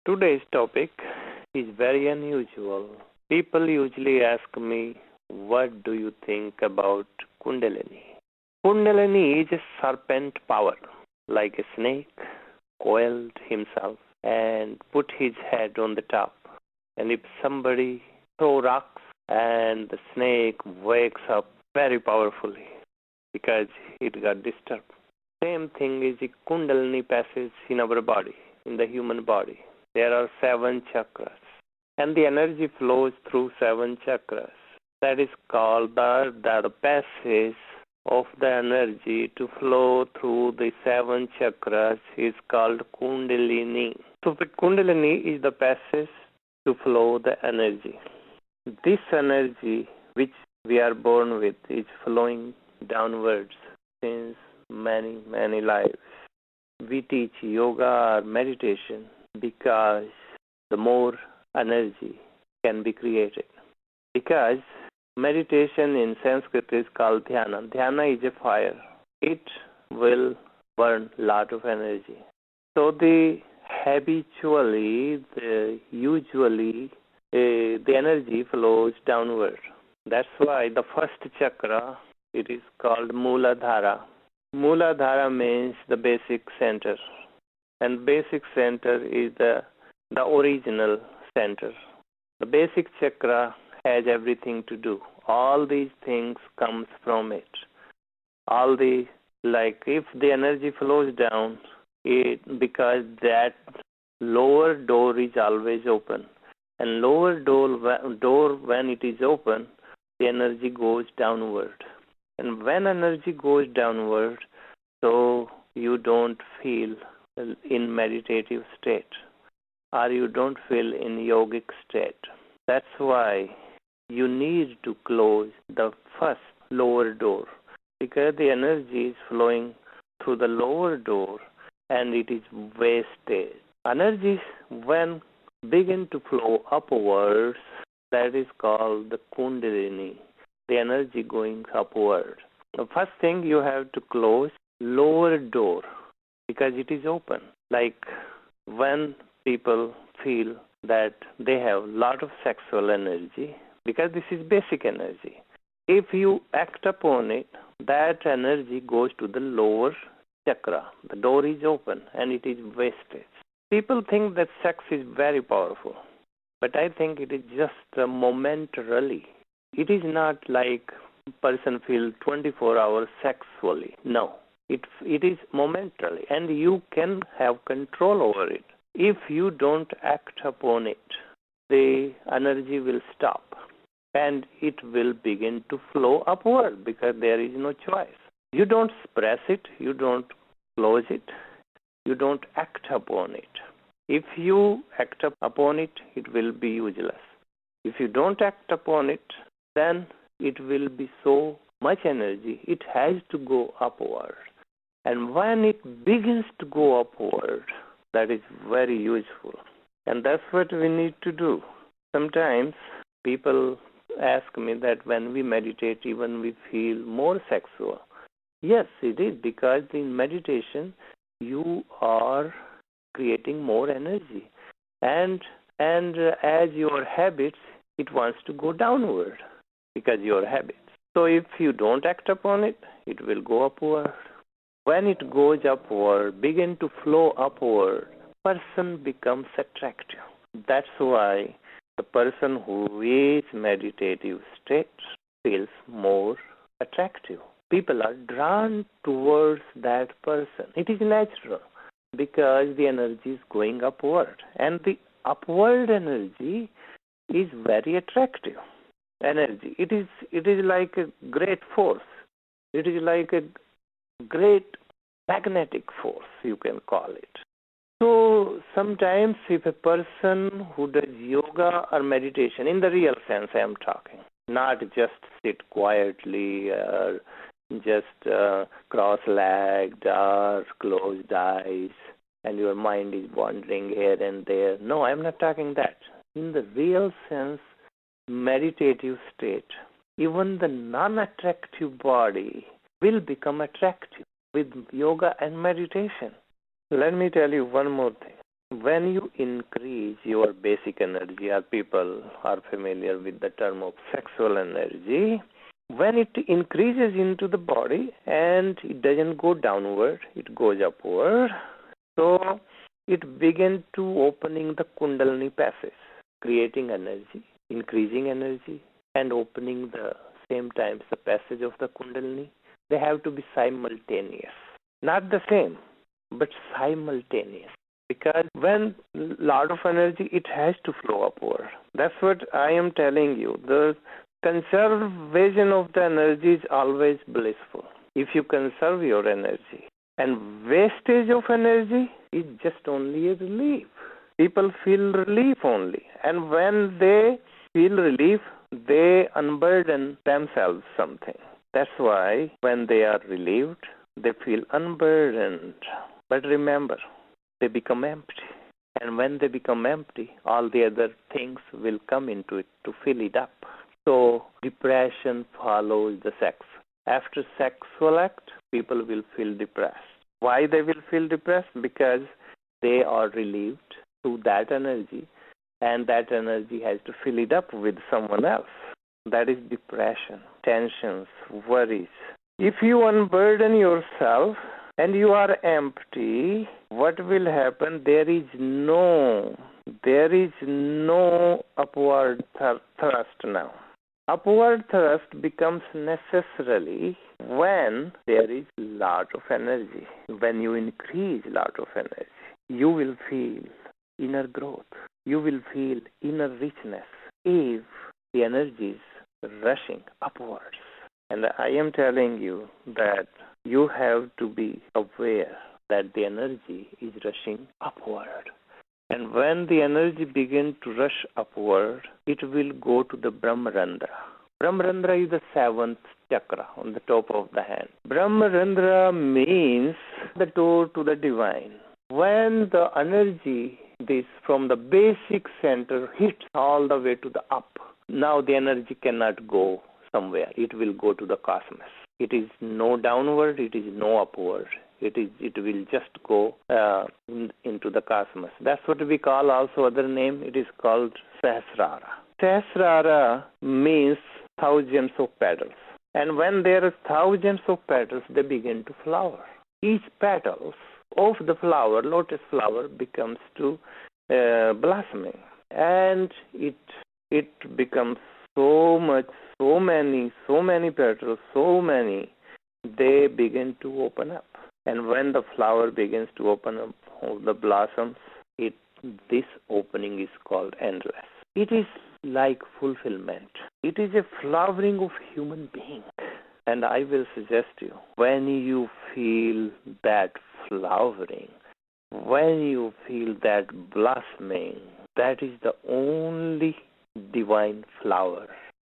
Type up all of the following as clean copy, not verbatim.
Today's topic is very unusual. People usually ask me, what do you think about Kundalini? Kundalini is a serpent power, like a snake coiled himself and put his head on the top. And if somebody throw rocks and the snake wakes up very powerfully because it got disturbed. Same thing is the Kundalini passage in our body, in the human body. There are 7 chakras, and the energy flows through 7 chakras. That is called the passage of the energy to flow through the 7 chakras is called Kundalini. So the Kundalini is the passage to flow the energy. This energy which we are born with is flowing downwards since many, many lives. We teach yoga or meditation because the more energy can be created. Because meditation in Sanskrit is called dhyana. Dhyana is a fire. It will burn a lot of energy. So usually the energy flows downward. That's why the first chakra, it is called Mooladhara. Mooladhara means the basic center. And basic center is the original center. The basic chakra has everything to do. All these things comes from it. If the energy flows down, because that lower door is always open. And lower door when it is open, the energy goes downward. And when energy goes downward, so you don't feel in meditative state or you don't feel in yogic state. That's why you need to close the first lower door because the energy is flowing through the lower door and it is wasted. Energy when begin to flow upwards, that is called the Kundalini, the energy going upward. The first thing you have to close lower door because it is open. Like when people feel that they have a lot of sexual energy, because this is basic energy. If you act upon it, that energy goes to the lower chakra. The door is open and it is wasted. People think that sex is very powerful, but I think it is just momentarily. It is not like person feels 24 hours sexually. No. It is momentarily, and you can have control over it. If you don't act upon it, the energy will stop, and it will begin to flow upward because there is no choice. You don't suppress it, you don't close it, you don't act upon it. If you act upon it, it will be useless. If you don't act upon it, then it will be so much energy, it has to go upward. And when it begins to go upward, that is very useful. And that's what we need to do. Sometimes people ask me that when we meditate, even we feel more sexual. Yes, it is because in meditation, you are creating more energy. And as your habits, it wants to go downward because your habits. So if you don't act upon it, it will go upward. When it goes upward, begin to flow upward, person becomes attractive. That's why the person who is meditative state feels more attractive. People are drawn towards that person. It is natural because the energy is going upward. And the upward energy is very attractive energy. It is like a great force. It is like a great magnetic force, you can call it. So sometimes if a person who does yoga or meditation, in the real sense I am talking, not just sit quietly or just cross-legged or closed eyes and your mind is wandering here and there. No, I am not talking that. In the real sense, meditative state, even the non-attractive body will become attractive with yoga and meditation. Let me tell you one more thing. When you increase your basic energy, or people are familiar with the term of sexual energy, when it increases into the body and it doesn't go downward, it goes upward. So it begins to opening the Kundalini passage, creating energy, increasing energy, and opening the same times the passage of the Kundalini. They have to be simultaneous. Not the same, but simultaneous. Because when lot of energy, it has to flow upward. That's what I am telling you. The conservation of the energy is always blissful. If you conserve your energy. And wastage of energy is just only a relief. People feel relief only. And when they feel relief, they unburden themselves something. That's why when they are relieved, they feel unburdened. But remember, they become empty. And when they become empty, all the other things will come into it to fill it up. So depression follows the sex. After sexual act, people will feel depressed. Why they will feel depressed? Because they are relieved through that energy, and that energy has to fill it up with someone else. That is depression, tensions, worries. If you unburden yourself, and you are empty, what will happen? There is no upward thrust now. Upward thrust becomes necessarily when there is lot of energy. When you increase lot of energy, you will feel inner growth. You will feel inner richness if the energy is rushing upwards. And I am telling you that you have to be aware that the energy is rushing upward. And when the energy begins to rush upward, it will go to the Brahmarandra. Brahmarandra is the seventh chakra on the top of the hand. Brahmarandra means the door to the divine. When the energy this from the basic center hits all the way to the up, now the energy cannot go somewhere. It will go to the cosmos. It is no downward, it is no upward. It will just go into the cosmos. That's what we call also other name. It is called Sahasrara. Sahasrara means thousands of petals. And when there are thousands of petals, they begin to flower. Each petals of the flower, lotus flower, becomes to blossoming. And it becomes so many petals, they begin to open up. And when the flower begins to open up, all the blossoms, this opening is called endless. It is like fulfillment. It is a flowering of human being. And I will suggest you, when you feel that flowering, when you feel that blossoming, that is the only divine flower.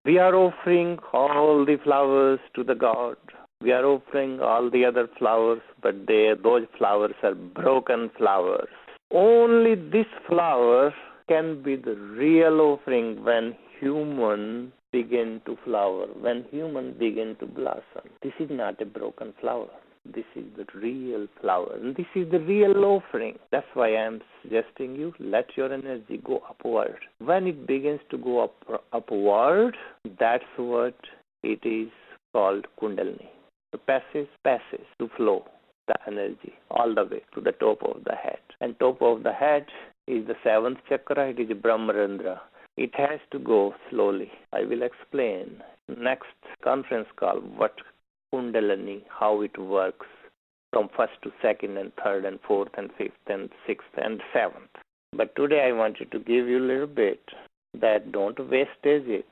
We are offering all the flowers to the God. We are offering all the other flowers, but those flowers are broken flowers. Only this flower can be the real offering when human begin to flower, when human begin to blossom. This is not a broken flower. This is the real flower, and this is the real offering. That's why I am suggesting you, let your energy go upward. When it begins to go upward, that's what it is called Kundalini. The passage to flow the energy all the way to the top of the head. And top of the head is the seventh chakra, it is Brahmarandra. It has to go slowly. I will explain next conference call what Kundalini, how it works from first to second and third and fourth and fifth and sixth and seventh. But today I wanted to give you a little bit that don't wastage it,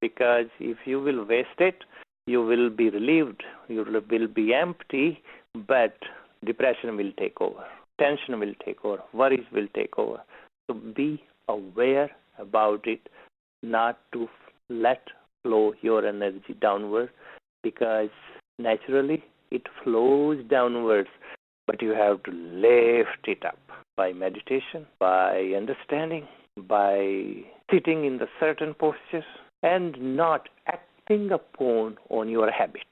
because if you will waste it, you will be relieved, you will be empty, but depression will take over, tension will take over, worries will take over. So be aware about it, not to let flow your energy downward, because naturally it flows downwards, but you have to lift it up by meditation, by understanding, by sitting in the certain postures, and not acting upon on your habits.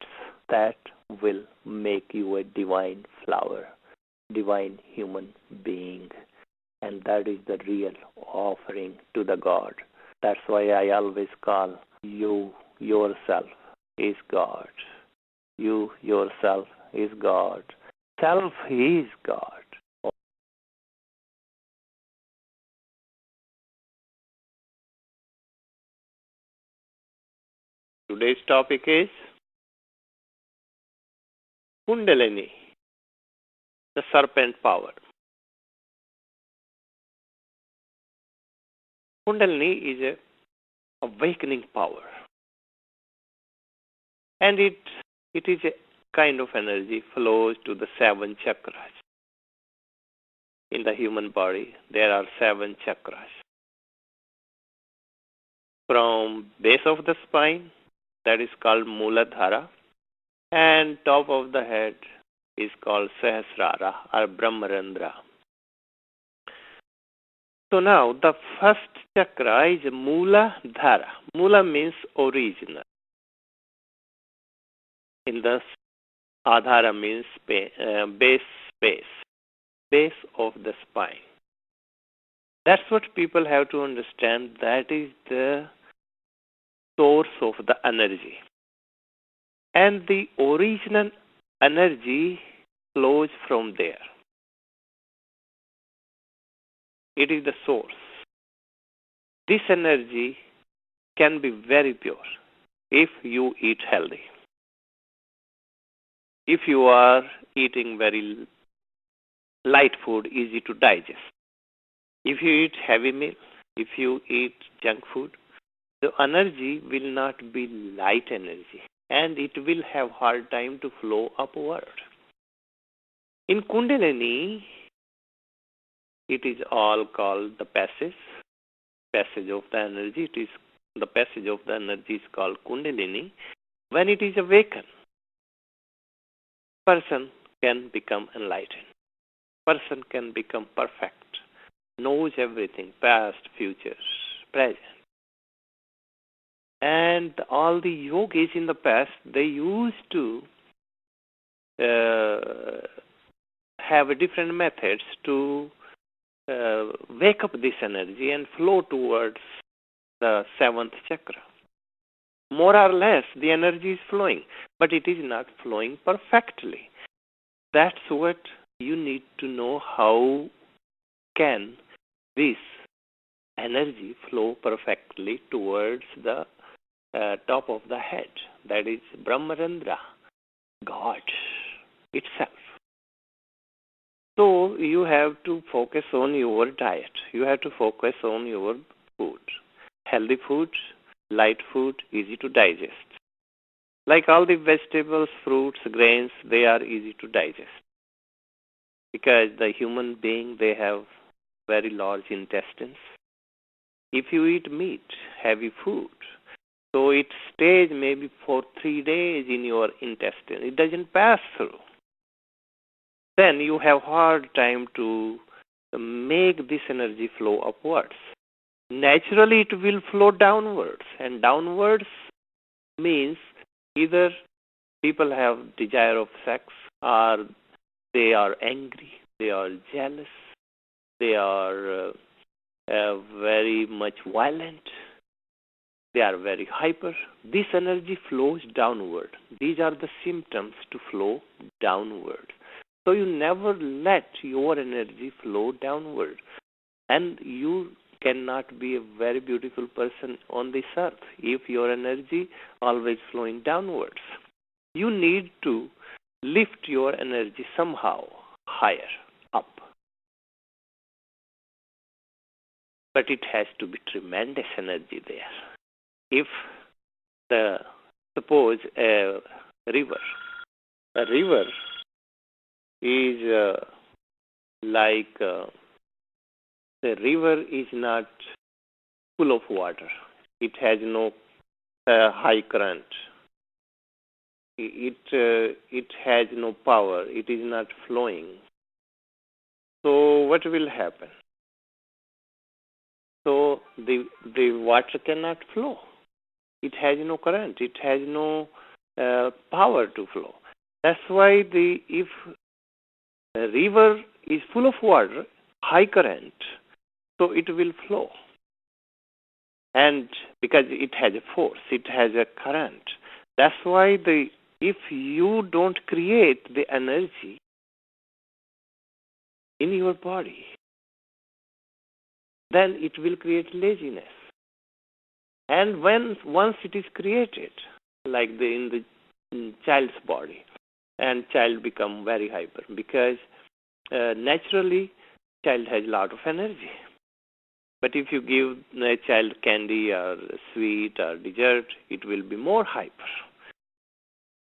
That will make you a divine flower, divine human being. And that is the real offering to the God. That's why I always call you yourself is God. You yourself is God. Self is God. Today's topic is Kundalini, the serpent power. Kundalini is a awakening power, and it is a kind of energy flows to the 7 chakras. In the human body, there are 7 chakras. From base of the spine, that is called Muladhara, and top of the head is called Sahasrara or Brahmarandra. So now the first chakra is Muladhara. Mula means original. In the Adhara means base space, base of the spine. That's what people have to understand. That is the source of the energy. And the original energy flows from there. It is the source. This energy can be very pure if you eat healthy. If you are eating very light food, easy to digest. If you eat heavy meal, if you eat junk food, the energy will not be light energy and it will have hard time to flow upward. In Kundalini, it is all called the passage of the energy. It is the passage of the energy is called Kundalini. When it is awakened, person can become enlightened. Person can become perfect, knows everything, past, future, present. And all the yogis in the past, they used to have different methods to wake up this energy and flow towards the 7th chakra. More or less, the energy is flowing, but it is not flowing perfectly. That's what you need to know. How can this energy flow perfectly towards the top of the head? That is Brahmarandra, God itself. So you have to focus on your diet. You have to focus on your food. Healthy food, light food, easy to digest. Like all the vegetables, fruits, grains, they are easy to digest. Because the human being, they have very large intestines. If you eat meat, heavy food, so it stays maybe for 3 days in your intestine. It doesn't pass through. Then you have hard time to make this energy flow upwards. Naturally, it will flow downwards, and downwards means either people have desire of sex, or they are angry, they are jealous, they are very much violent, they are very hyper. This energy flows downward. These are the symptoms to flow downward. So you never let your energy flow downward. And you cannot be a very beautiful person on this earth if your energy always flowing downwards. You need to lift your energy somehow higher up. But it has to be tremendous energy there. If suppose a river is like the river is not full of water. It has no high current. It has no power. It is not flowing. So what will happen? So the water cannot flow. It has no current. It has no power to flow. That's why if a river is full of water, high current, so it will flow. And because it has a force, it has a current. That's why if you don't create the energy in your body, then it will create laziness. And once it is created, like in the child's body, and child become very hyper because naturally child has a lot of energy. But if you give a child candy or sweet or dessert, it will be more hyper.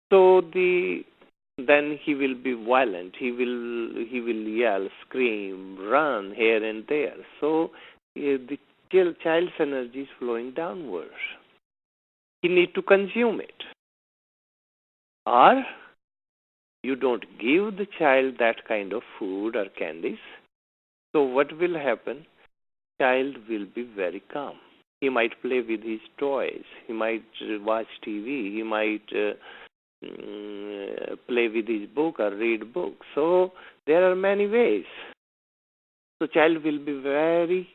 So then he will be violent. He will yell, scream, run here and there. So the child's energy is flowing downwards. He need to consume it. Or you don't give the child that kind of food or candies. So what will happen? Child will be very calm. He might play with his toys. He might watch TV. He might play with his book or read books. So there are many ways. So child will be very,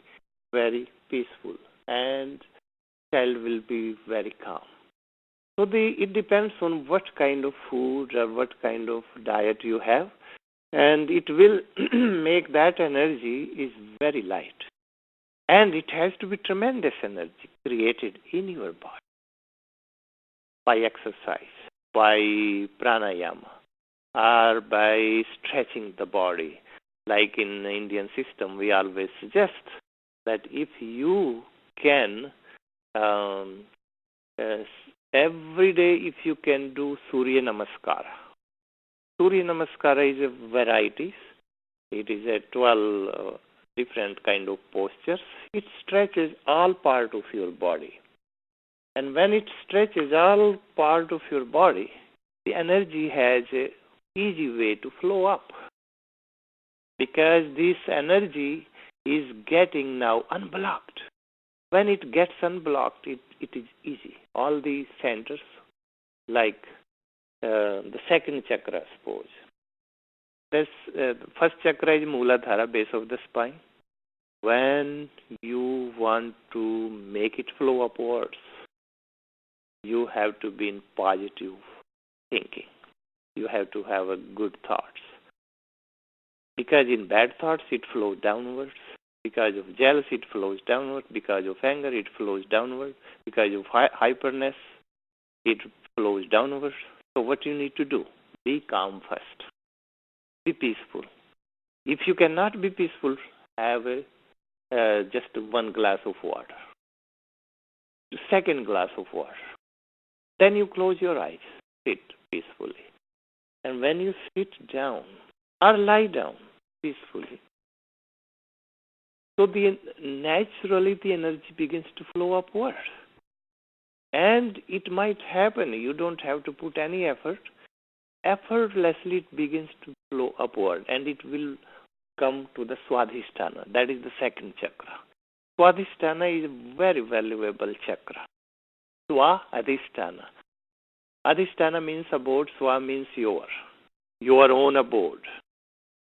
very peaceful and child will be very calm. So it depends on what kind of food or what kind of diet you have, and it will make that energy is very light. And it has to be tremendous energy created in your body by exercise, by pranayama, or by stretching the body. Like in the Indian system, we always suggest that if you can, every day if you can do Surya Namaskara. Surya Namaskara is a variety. It is a 12 different kind of postures. It stretches all part of your body. And when it stretches all part of your body, the energy has an easy way to flow up. Because this energy is getting now unblocked. When it gets unblocked, it is easy. All the centers, like the second chakra, suppose. The first chakra is Mooladhara, base of the spine. When you want to make it flow upwards, you have to be in positive thinking. You have to have a good thoughts. Because in bad thoughts, it flows downwards. Because of jealousy, it flows downward. Because of anger, it flows downward. Because of hyperness, it flows downward. So what you need to do? Be calm first. Be peaceful. If you cannot be peaceful, have just one glass of water. Second glass of water. Then you close your eyes. Sit peacefully. And when you sit down or lie down peacefully, so naturally the energy begins to flow upward. And it might happen. You don't have to put any effort. Effortlessly it begins to flow upward, and it will come to the Swadhisthana. That is the second chakra. Swadhisthana is a very valuable chakra. Swadhisthana. Adhisthana means abode. Swa means your own abode.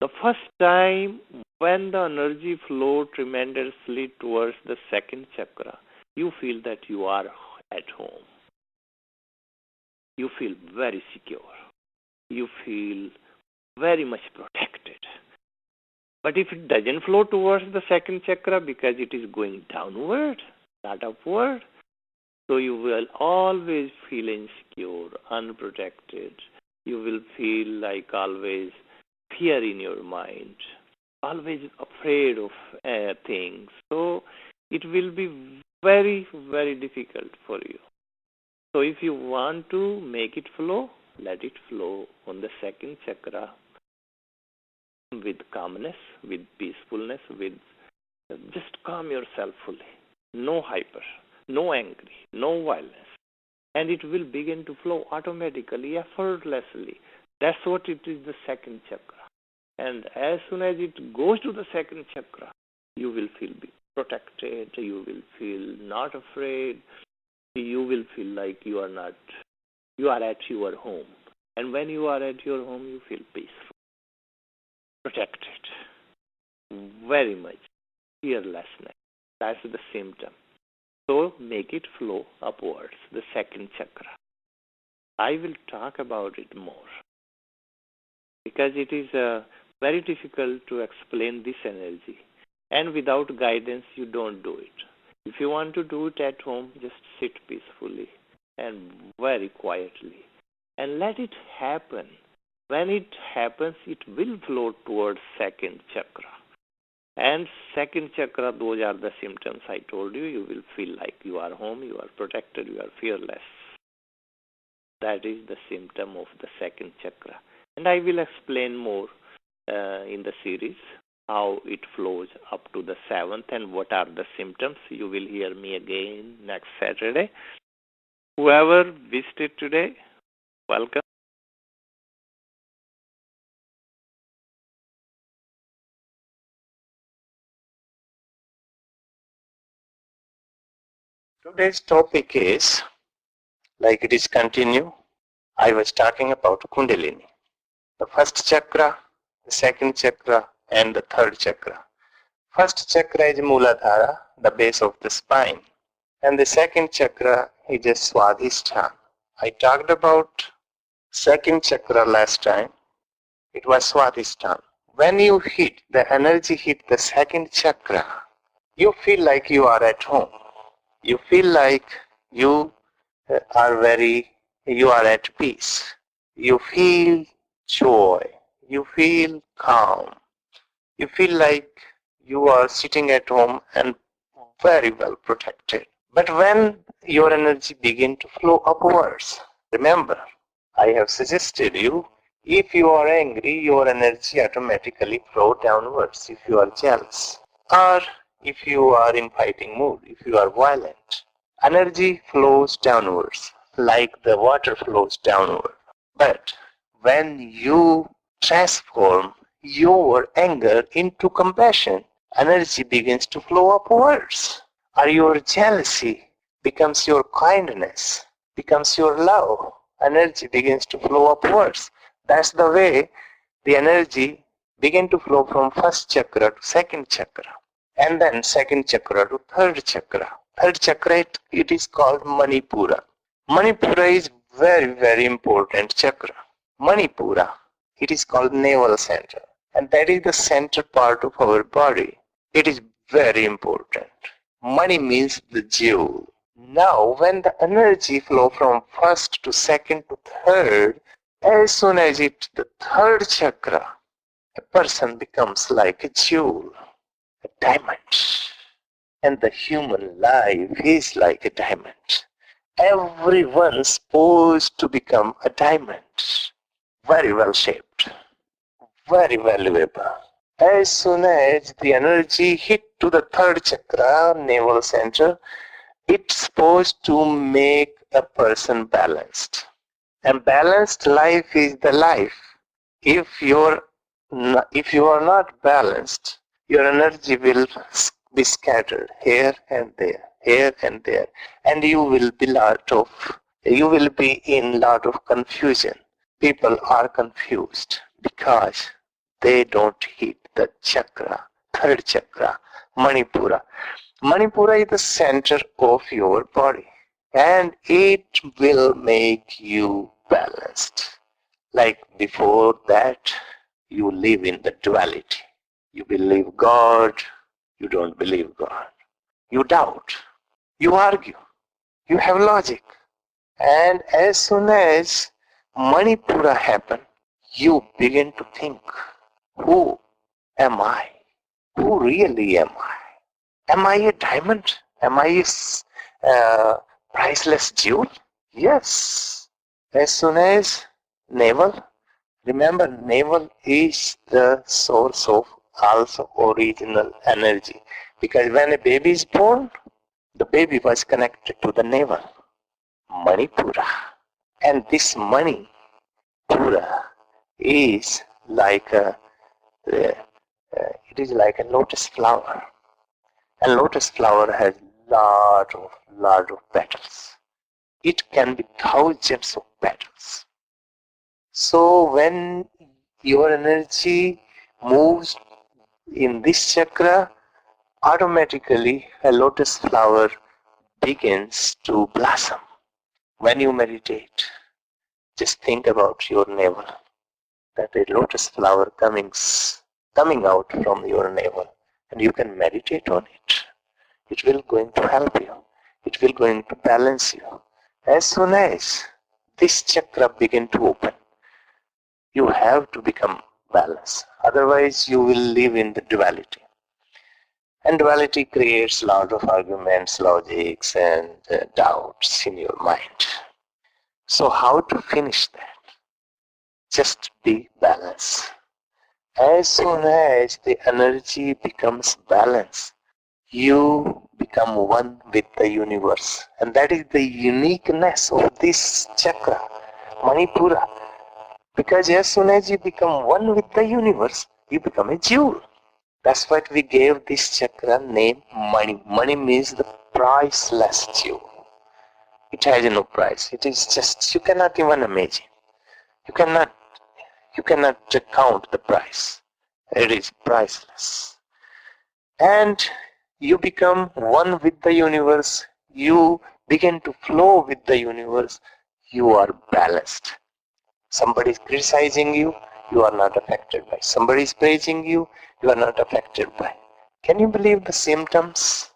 The first time when the energy flows tremendously towards the second chakra, you feel that you are at home. You feel very secure. You feel very much protected. But if it doesn't flow towards the second chakra because it is going downward, not upward, so you will always feel insecure, unprotected. You will feel like always fear in your mind, always afraid of things. So it will be very, very difficult for you. So if you want to make it flow, let it flow on the second chakra with calmness, with peacefulness, with just calm yourself fully. No hyper, no angry, no violence. And it will begin to flow automatically, effortlessly. That's what it is, the second chakra. And as soon as it goes to the second chakra, you will feel protected, you will feel not afraid, you will feel like you are at your home. And when you are at your home, you feel peaceful, protected. very much fearlessness. That's the symptom. So make it flow upwards, the second chakra. I will talk about it more because it is very difficult to explain this energy. And without guidance, you don't do it. If you want to do it at home, just sit peacefully and very quietly and let it happen. When it happens, it will flow towards second chakra. And second chakra, those are the symptoms I told you. You will feel like you are home, you are protected, you are fearless. That is the symptom of the second chakra. And I will explain more in the series how it flows up to the seventh and what are the symptoms. You will hear me again next Saturday. Whoever visited today, welcome. Today's topic is, like it is continue, I was talking about Kundalini. The first chakra, the second chakra, and the third chakra. First chakra is Muladhara, the base of the spine. And the second chakra is a Swadhisthana. I talked about second chakra last time. It was Swadhisthana. When you hit, the energy hit the second chakra, you feel like you are at home. You feel like you are at peace. You feel joy. You feel calm. You feel like you are sitting at home and very well protected. But when your energy begins to flow upwards, remember, I have suggested you, if you are angry, your energy automatically flows downwards if you are jealous. Or if you are in fighting mood, if you are violent, energy flows downwards like the water flows downward. But when you transform your anger into compassion, energy begins to flow upwards. Or your jealousy becomes your kindness, becomes your love. Energy begins to flow upwards. That's the way the energy begins to flow from first chakra to second chakra. And then second chakra to third chakra. Third chakra, it is called Manipura. Manipura is very, very important chakra. Manipura, it is called navel center. And that is the center part of our body. It is very important. Money means the jewel. Now, when the energy flow from first to second to third, as soon as it the third chakra, a person becomes like a jewel, a diamond. And the human life is like a diamond. Everyone's supposed to become a diamond. Very well shaped, very valuable. As soon as the energy hit to the third chakra, navel center, it's supposed to make a person balanced. And balanced life is the life. If you are not balanced, your energy will be scattered here and there, and you will be in lot of confusion. People are confused because they don't hit the chakra, third chakra, Manipura. Manipura is the center of your body, and it will make you balanced. Like before that, you live in the duality. You believe God, you don't believe God. You doubt, you argue, you have logic. And as soon as Manipura happens, you begin to think, who am I? Who really am I? Am I a diamond? Am I a priceless jewel? Yes. As soon as navel, remember navel is the source of also original energy. Because when a baby is born, the baby was connected to the navel, Manipura. And this Manipura is like it is like a lotus flower. And lotus flower has lot of petals. It can be thousands of petals. So when your energy moves In this chakra, automatically a lotus flower begins to blossom. When you meditate, just think about your navel, that a lotus flower coming out from your navel, and you can meditate on it. It will going to help you. It will going to balance you. As soon as this chakra begin to open, you have to become balanced. Otherwise, you will live in the duality. And duality creates a lot of arguments, logics, and doubts in your mind. So how to finish that? Just be balanced. As soon as the energy becomes balanced, you become one with the universe. And that is the uniqueness of this chakra, Manipura. Because as soon as you become one with the universe, you become a jewel. That's what we gave this chakra name Mani. Mani means the priceless jewel. It has no price. It is just, you cannot even imagine. You cannot count the price. It is priceless. And you become one with the universe. You begin to flow with the universe. You are balanced. Somebody is criticizing you, you are not affected by. Somebody is praising you, you are not affected by. Can you believe the symptoms?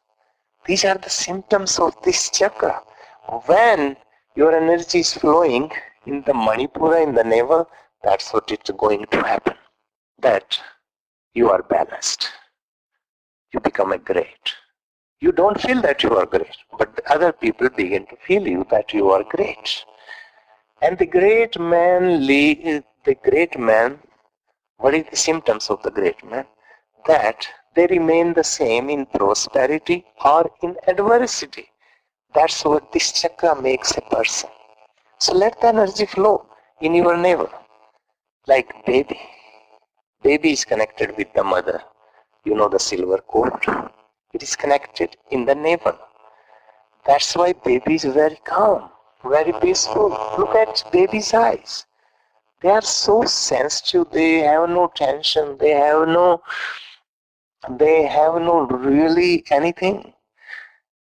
These are the symptoms of this chakra. When your energy is flowing in the Manipura, in the navel, that's what is going to happen. That you are balanced. You become a great. You don't feel that you are great, but other people begin to feel you that you are great. And the great man, what is the symptoms of the great man? That they remain the same in prosperity or in adversity. That's what this chakra makes a person. So let the energy flow in your navel. Like baby. Baby is connected with the mother. You know the silver cord? It is connected in the navel. That's why baby is very calm, very peaceful. Look at baby's eyes. They are so sensitive. They have no tension. They have no really anything.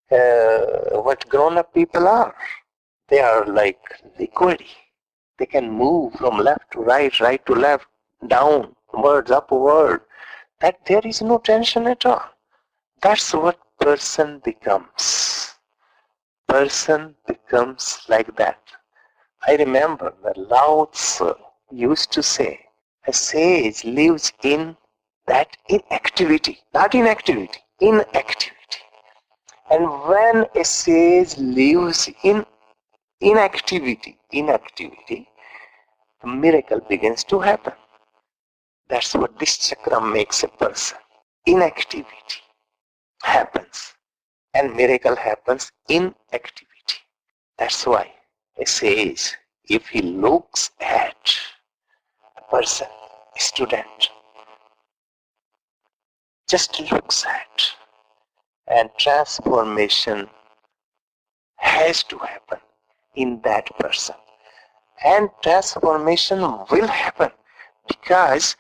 What grown-up people are. They are like liquidy. They can move from left to right, right to left, downwards, upward. That there is no tension at all. That's what person becomes. Person becomes like that. I remember that Lao Tzu used to say, a sage lives in that inactivity, not inactivity, inactivity. And when a sage lives in inactivity, a miracle begins to happen. That's what this chakra makes a person. Inactivity happens. And miracle happens in activity. That's why a sage, if he looks at a person, a student, just looks at, and transformation has to happen in that person. And transformation will happen because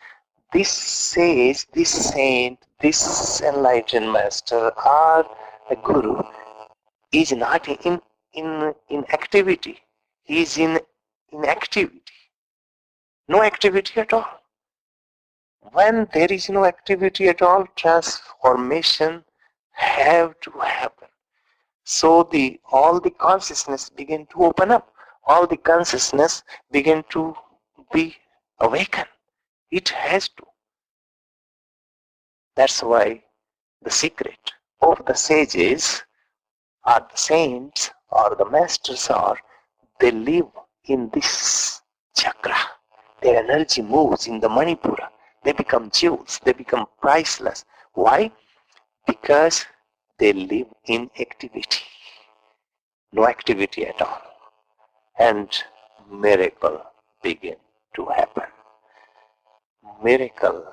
this sage, this saint, this enlightened master or a guru is not in activity. He is in activity. No activity at all. When there is no activity at all, transformation have to happen. So all the consciousness begin to open up. All the consciousness begin to be awakened. It has to. That's why the secret of the sages or the saints or the masters are, they live in this chakra. Their energy moves in the Manipura. They become jewels. They become priceless. Why? Because they live in activity. No activity at all. And miracle begin to happen. Miracle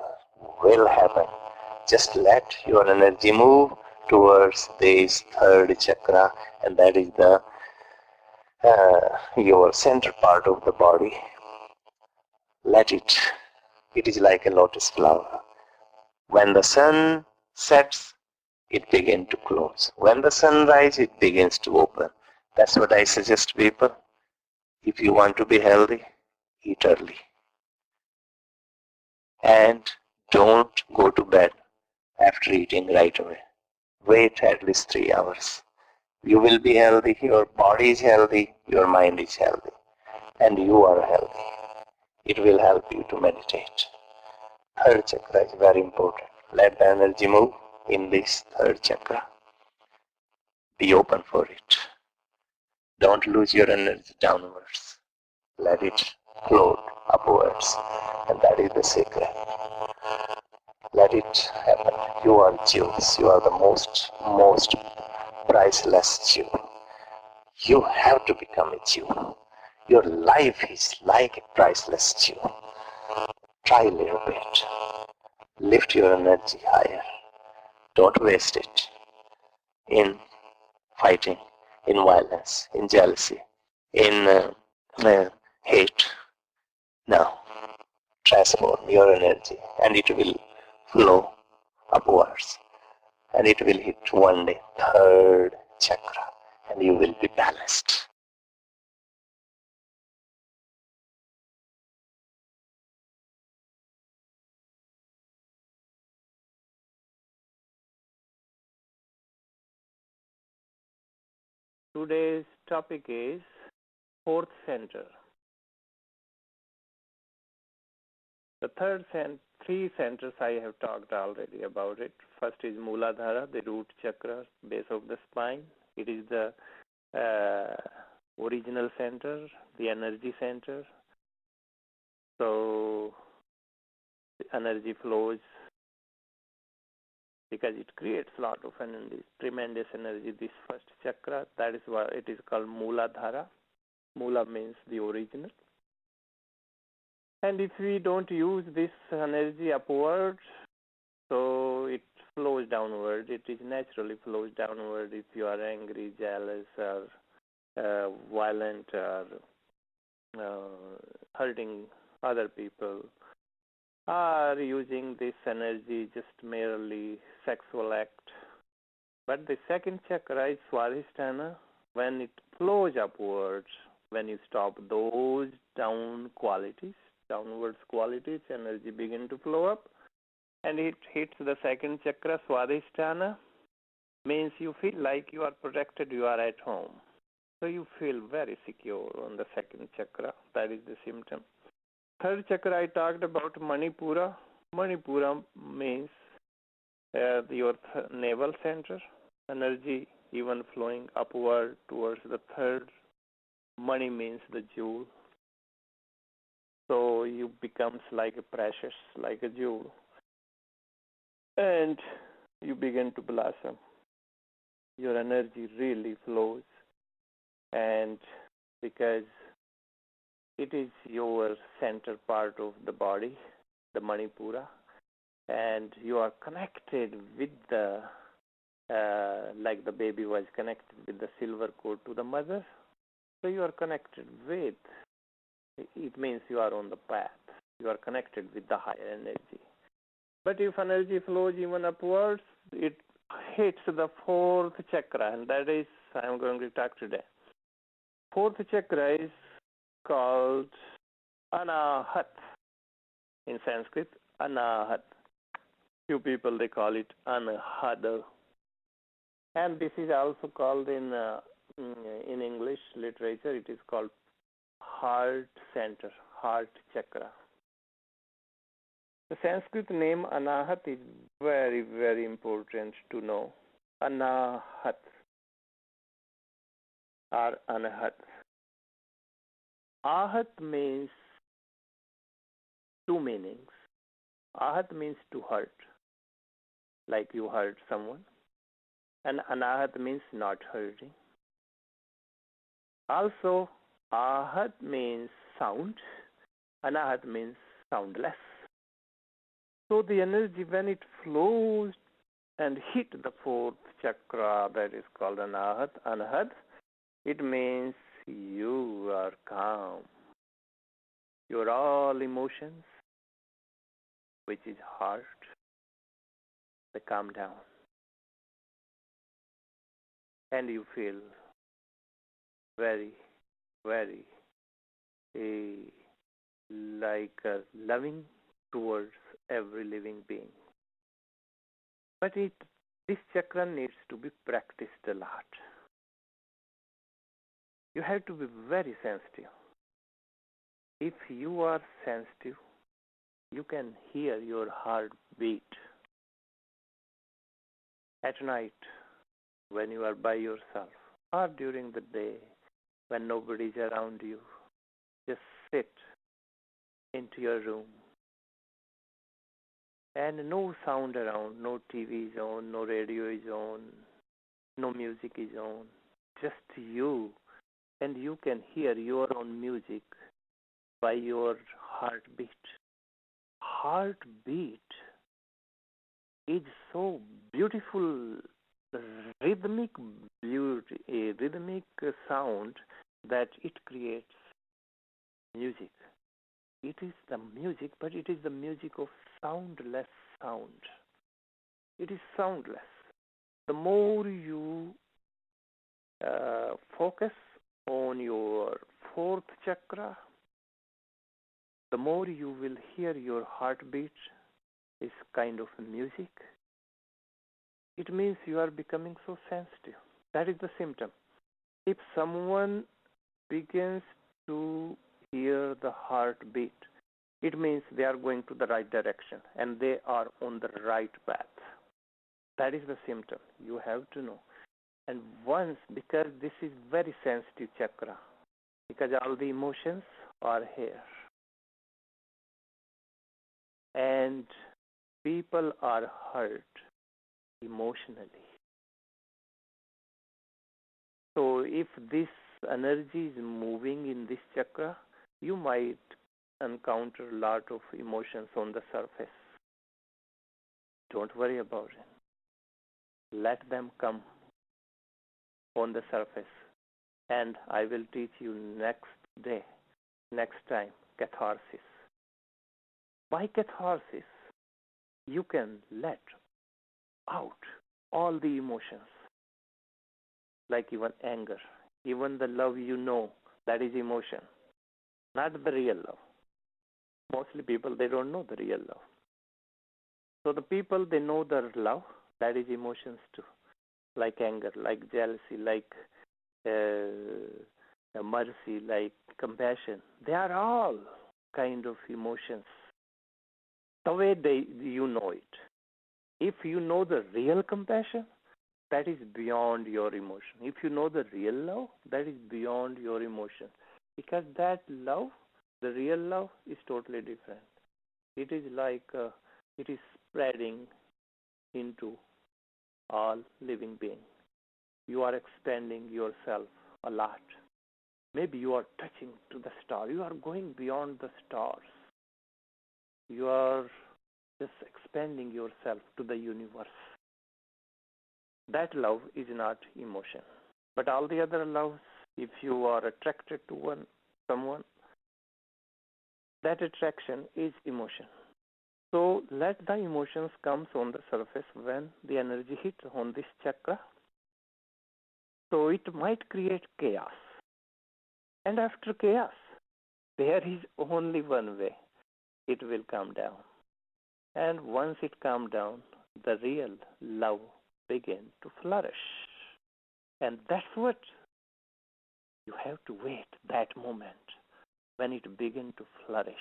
will happen. Just let your energy move towards this third chakra, and that is the your center part of the body. Let it. It is like a lotus flower. When the sun sets, it begins to close. When the sun rises, it begins to open. That's what I suggest people. If you want to be healthy, eat early. And don't go to bed after eating right away. Wait at least 3 hours. You will be healthy, your body is healthy, your mind is healthy, and you are healthy. It will help you to meditate. Third chakra is very important. Let the energy move in this third chakra. Be open for it. Don't lose your energy downwards. Let it float upwards. And that is the secret. Let it happen. You are jewels. You are the most priceless jewel. You have to become a jewel. Your life is like a priceless jewel. Try a little bit. Lift your energy higher. Don't waste it in fighting, in violence, in jealousy, in hate. Now, transform your energy and it will flow upwards. And it will hit one day third chakra and you will be balanced. Today's topic is fourth center. The three centers I have talked already about it. First is Mooladhara, the root chakra, base of the spine. It is the original center, the energy center. So the energy flows because it creates a lot of energy, tremendous energy. This first chakra, that is why it is called Mooladhara. Moola means the original. And if we don't use this energy upwards, so it flows downward. It is naturally flows downward if you are angry, jealous, or violent, or hurting other people, or using this energy just merely sexual act. But the second chakra is Swadhisthana. When it flows upwards, when you stop those downwards qualities, energy begin to flow up, and it hits the second chakra, Swadhisthana, means you feel like you are protected, you are at home. So you feel very secure on the second chakra. That is the symptom. Third chakra I talked about, Manipura. Manipura means your navel center, energy even flowing upward towards the third. Mani means the jewel. So you becomes like a precious, like a jewel. And you begin to blossom. Your energy really flows. And because it is your center part of the body, the Manipura, and you are connected with the, like the baby was connected with the silver cord to the mother. So you are connected with, it means you are on the path. You are connected with the higher energy. But if energy flows even upwards, it hits the fourth chakra, and that is, I am going to talk today. Fourth chakra is called Anahat. In Sanskrit, Anahat. Few people, they call it Anahad. And this is also called in English literature, it is called heart center, heart chakra. The Sanskrit name Anahat is very, very important to know. Anahat or Anahat. Ahat means two meanings. Ahat means to hurt, like you hurt someone. And Anahat means not hurting. Also, Ahat means sound. Anahat means soundless. So the energy, when it flows and hit the fourth chakra, that is called Anahat, it means you are calm. Your all emotions, which is heart, they calm down. And you feel very, very like loving towards every living being. But this chakra needs to be practiced a lot. You have to be very sensitive. If you are sensitive, you can hear your heart beat. At night, when you are by yourself, or during the day, when nobody is around you, just sit into your room. And no sound around, no TV is on, no radio is on, no music is on, just you. And you can hear your own music by your heartbeat. Heartbeat is so beautiful, rhythmic beauty, a rhythmic sound that it creates music. It is the music, but it is the music of soundless sound. It is soundless. The more you focus on your fourth chakra, the more you will hear your heartbeat is kind of music. It means you are becoming so sensitive. That is the symptom. If someone begins to hear the heartbeat, it means they are going to the right direction and they are on the right path. That is the symptom. You have to know. And once, because this is very sensitive chakra, because all the emotions are here. And people are hurt emotionally. So if this energy is moving in this chakra, you might encounter a lot of emotions on the surface. Don't worry about it. Let them come on the surface. And I will teach you next time, catharsis. By catharsis, you can let out all the emotions, like even anger, even the love you know, that is emotion, not the real love. Mostly people, they don't know the real love. So the people, they know the love, that is emotions too, like anger, like jealousy, like mercy, like compassion. They are all kind of emotions, the way you know it. If you know the real compassion, that is beyond your emotion. If you know the real love, that is beyond your emotion. Because that love, the real love, is totally different. It is like it is spreading into all living beings. You are expanding yourself a lot. Maybe you are touching to the star. You are going beyond the stars. You are just expanding yourself to the universe. That love is not emotion. But all the other loves, if you are attracted to someone, that attraction is emotion. So let the emotions come on the surface when the energy hits on this chakra. So it might create chaos. And after chaos, there is only one way. It will calm down. And once it calms down, the real love begins to flourish. And that's what you have to wait, that moment when it begins to flourish.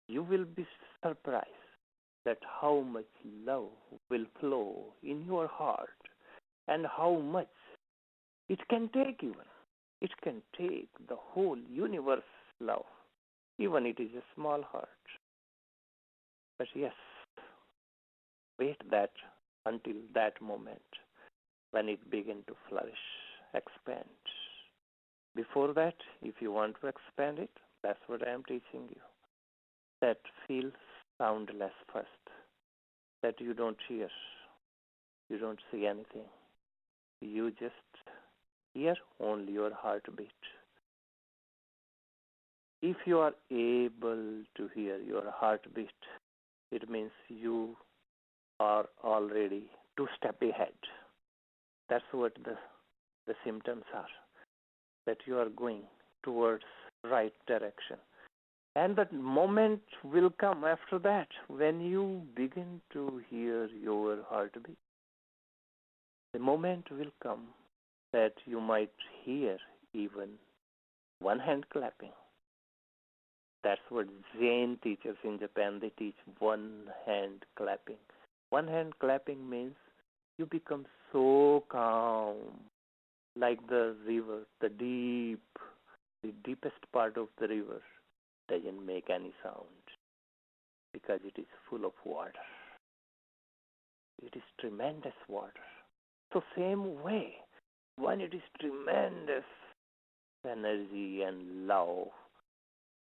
You will be surprised that how much love will flow in your heart and how much it can take even. It can take the whole universe love, even it is a small heart. But yes, wait that until that moment when it begins to flourish, expand. Before that, if you want to expand it, that's what I am teaching you. That feels soundless first, that you don't hear, you don't see anything. You just hear only your heartbeat. If you are able to hear your heartbeat, it means you are already 2 steps ahead. That's what the symptoms are, that you are going towards right direction. And that moment will come after that when you begin to hear your heartbeat. The moment will come that you might hear even one hand clapping. That's what Zen teachers in Japan, they teach one hand clapping. One hand clapping means you become so calm, like the river, the deepest part of the river doesn't make any sound because it is full of water. It is tremendous water. So same way, when it is tremendous energy and love,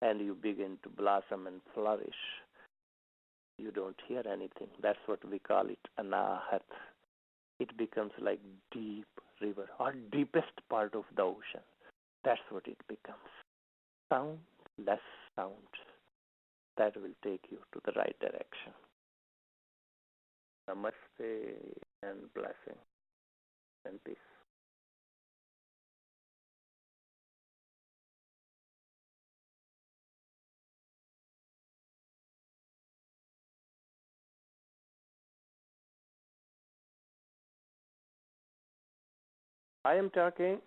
and you begin to blossom and flourish, you don't hear anything. That's what we call it anahat. It becomes like deep river or deepest part of the ocean. That's what it becomes. Sound, less sound. That will take you to the right direction. Namaste and blessing and peace. I am talking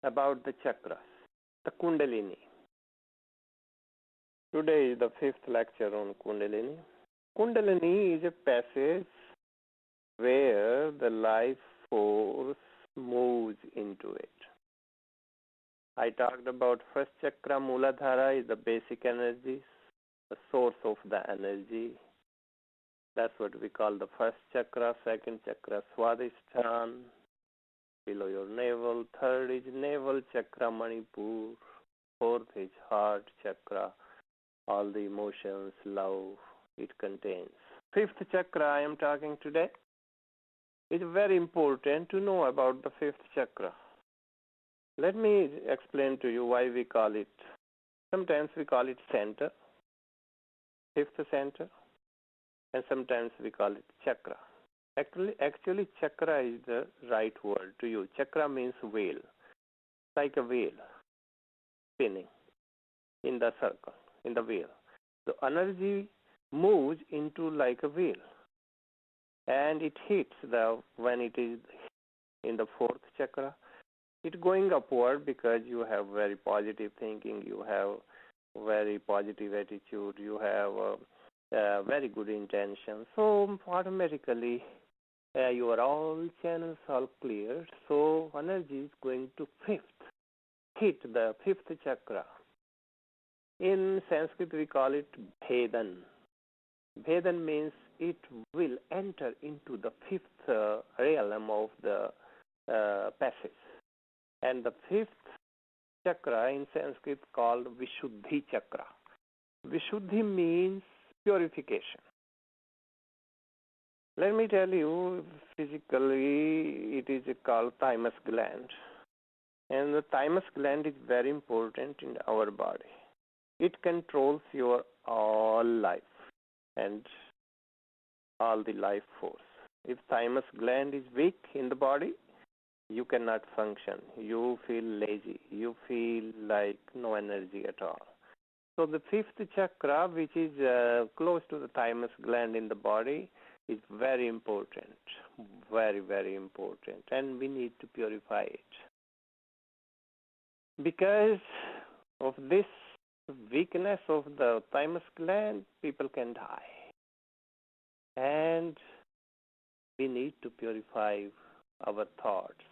about the chakras, the Kundalini. Today is the 5th lecture on Kundalini. Kundalini is a passage where the life force moves into it. I talked about first chakra, Muladhara, is the basic energy, the source of the energy. That's what we call the first chakra. Second chakra, Swadhisthana, below your navel. Third is navel chakra, Manipur. Fourth is heart chakra, all the emotions, love it contains. Fifth chakra I am talking today. It's very important to know about the fifth chakra. Let me explain to you why we call it. Sometimes we call it center, fifth center, and sometimes we call it chakra. Actually, chakra is the right word to use. Chakra means wheel, like a wheel spinning in the circle, in the wheel. The energy moves into like a wheel, and it hits when it is in the fourth chakra. It's going upward because you have very positive thinking, you have very positive attitude, you have very good intention. So automatically your all channels are clear. So energy is going to hit the fifth chakra. In Sanskrit we call it Bhedan. Bhedan means it will enter into the fifth realm of the passage. And the fifth chakra in Sanskrit called Vishuddhi chakra. Vishuddhi means purification. Let me tell you, physically it is called thymus gland. And the thymus gland is very important in our body. It controls your all life and all the life force. If thymus gland is weak in the body, you cannot function. You feel lazy. You feel like no energy at all. So the fifth chakra, which is close to the thymus gland in the body, is very important. Very, very important. And we need to purify it. Because of this weakness of the thymus gland, people can die. And we need to purify our thoughts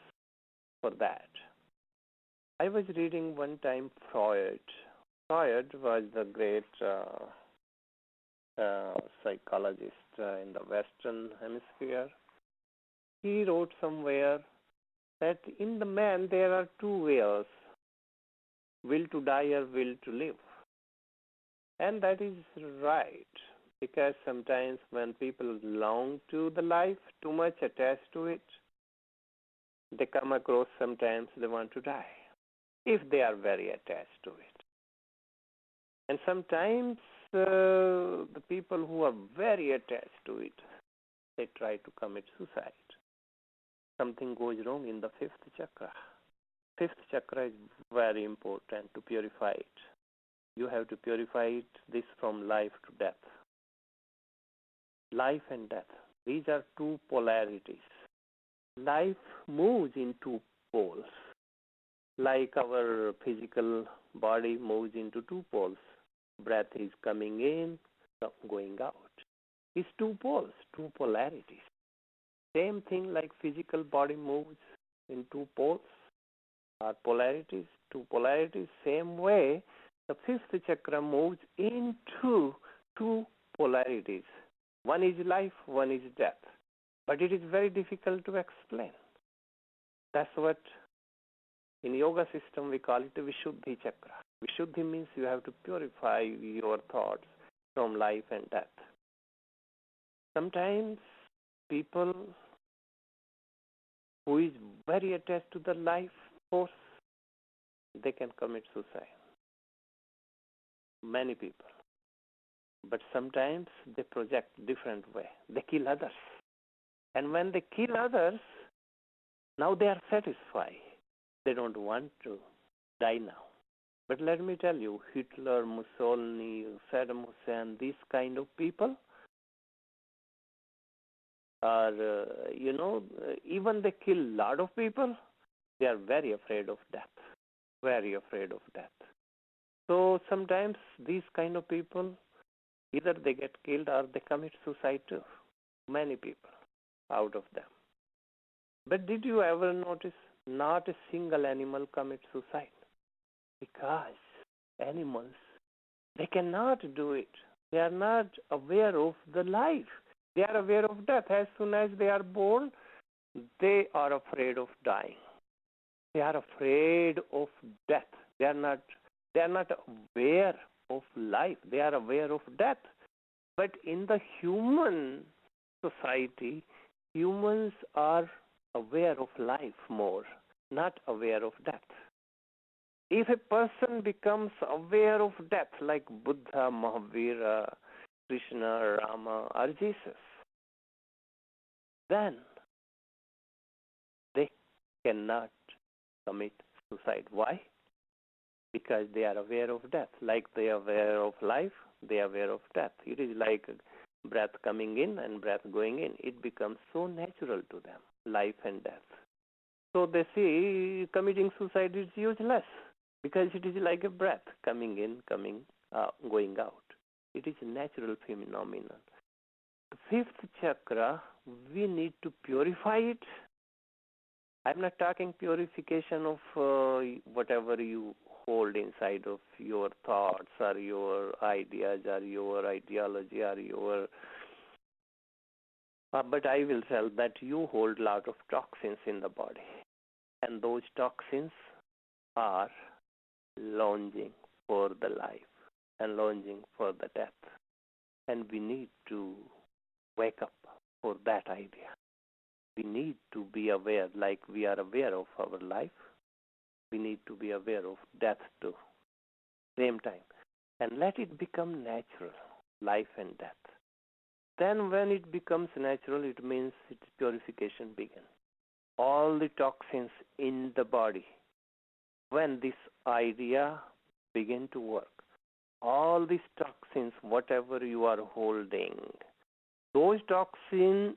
for that. I was reading one time Freud. Freud was the great psychologist in the Western Hemisphere. He wrote somewhere that in the man there are two wills, will to die or will to live. And that is right, because sometimes when people belong to the life, too much attached to it, they come across sometimes they want to die, if they are very attached to it. And sometimes the people who are very attached to it, they try to commit suicide. Something goes wrong in the fifth chakra. Fifth chakra is very important to purify it. You have to purify it, this from life to death. Life and death. These are two polarities. Life moves in two poles. Like our physical body moves into two poles. Breath is coming in, going out. It's two poles, two polarities. Same thing like physical body moves in two poles or polarities, two polarities. Same way, the fifth chakra moves into two polarities. One is life, one is death. But it is very difficult to explain. That's what in yoga system we call it the Vishuddhi chakra. Vishuddhi means you have to purify your thoughts from life and death. Sometimes people who is very attached to the life force, they can commit suicide. Many people. But sometimes they project different way. They kill others. And when they kill others, now they are satisfied. They don't want to die now. But let me tell you, Hitler, Mussolini, Saddam Hussein, these kind of people are, even they kill a lot of people, they are very afraid of death. Very afraid of death. So sometimes these kind of people, either they get killed or they commit suicide too. Many people out of them. But did you ever notice not a single animal commits suicide? Because animals, they cannot do it. They are not aware of the life. They are aware of death. As soon as they are born, they are afraid of dying. They are afraid of death. They are not aware of life. They are aware of death. But in the human society, humans are aware of life more, not aware of death. If a person becomes aware of death, like Buddha, Mahavira, Krishna, Rama, or Jesus, then they cannot commit suicide. Why? Because they are aware of death. Like they are aware of life, they are aware of death. It is like breath coming in and breath going in. It becomes so natural to them, life and death. So they see committing suicide is useless because it is like a breath coming in, going out. It is a natural phenomenon. The fifth chakra, we need to purify it. I'm not talking purification of whatever you hold inside of your thoughts or your ideas or your ideology or your... but I will tell that you hold a lot of toxins in the body. And those toxins are longing for the life and longing for the death. And we need to wake up for that idea. We need to be aware, like we are aware of our life. We need to be aware of death too, same time. And let it become natural, life and death. Then when it becomes natural, it means its purification begins. All the toxins in the body, when this idea begin to work, all these toxins, whatever you are holding, those toxins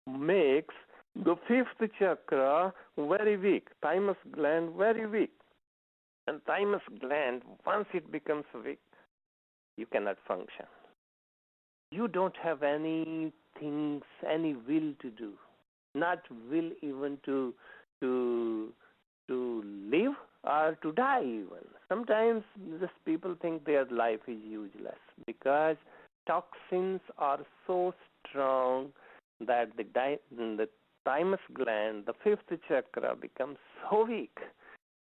makes the fifth chakra very weak, thymus gland very weak. And thymus gland, once it becomes weak, you cannot function. You don't have any things, any will to do, not will even to live or to die even. Sometimes just people think their life is useless because toxins are so strong that the thymus gland, the fifth chakra, becomes so weak,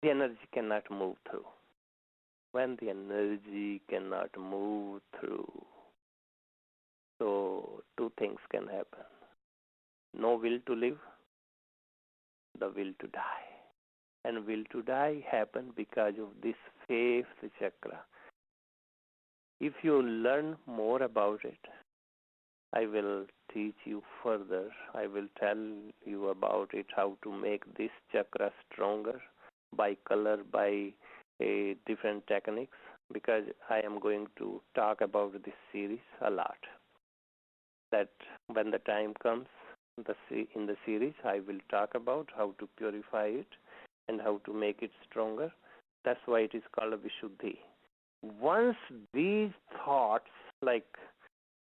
the energy cannot move through. When the energy cannot move through, so two things can happen. No will to live, the will to die. And will to die happen because of this fifth chakra. If you learn more about it, I will teach you further. I will tell you about it, how to make this chakra stronger by color, by different techniques, because I am going to talk about this series a lot. That when the time comes in the series, I will talk about how to purify it and how to make it stronger. That's why it is called a Vishuddhi. Once these thoughts, like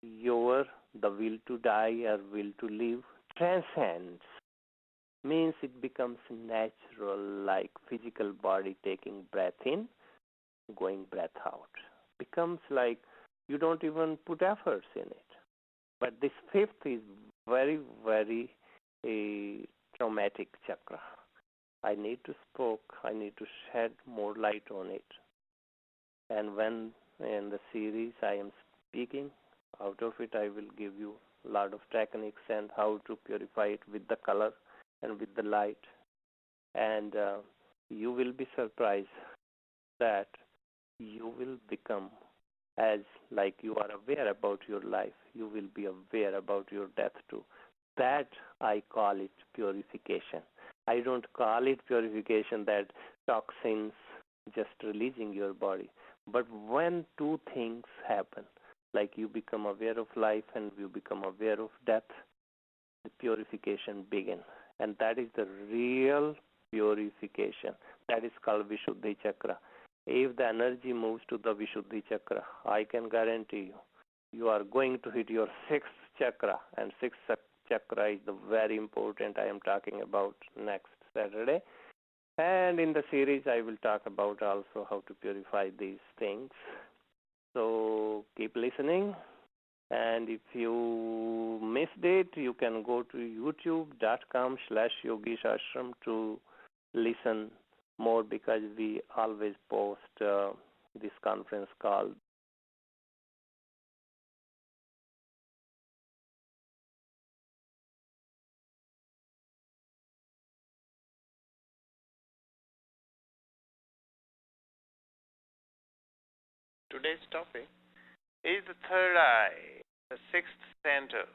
the will to die or will to live, transcends, means it becomes natural, like physical body taking breath in, going breath out. Becomes like you don't even put efforts in it. But this fifth is very, very a traumatic chakra. I need to shed more light on it. And when in the series I am speaking, out of it I will give you a lot of techniques and how to purify it with the color and with the light. And you will be surprised that you will become, as like you are aware about your life, you will be aware about your death too. That I call it purification. I don't call it purification that toxins just releasing your body. But when two things happen, like you become aware of life and you become aware of death, the purification begins. And that is the real purification. That is called Vishuddhi Chakra. If the energy moves to the Vishuddhi Chakra, I can guarantee you are going to hit your sixth chakra. And sixth chakra is the very important I am talking about next Saturday. And in the series, I will talk about also how to purify these things. So keep listening. And if you missed it, you can go to youtube.com/Yogeesh Ashram to listen more, because we always post this conference call. Today's topic is the third eye, the sixth center.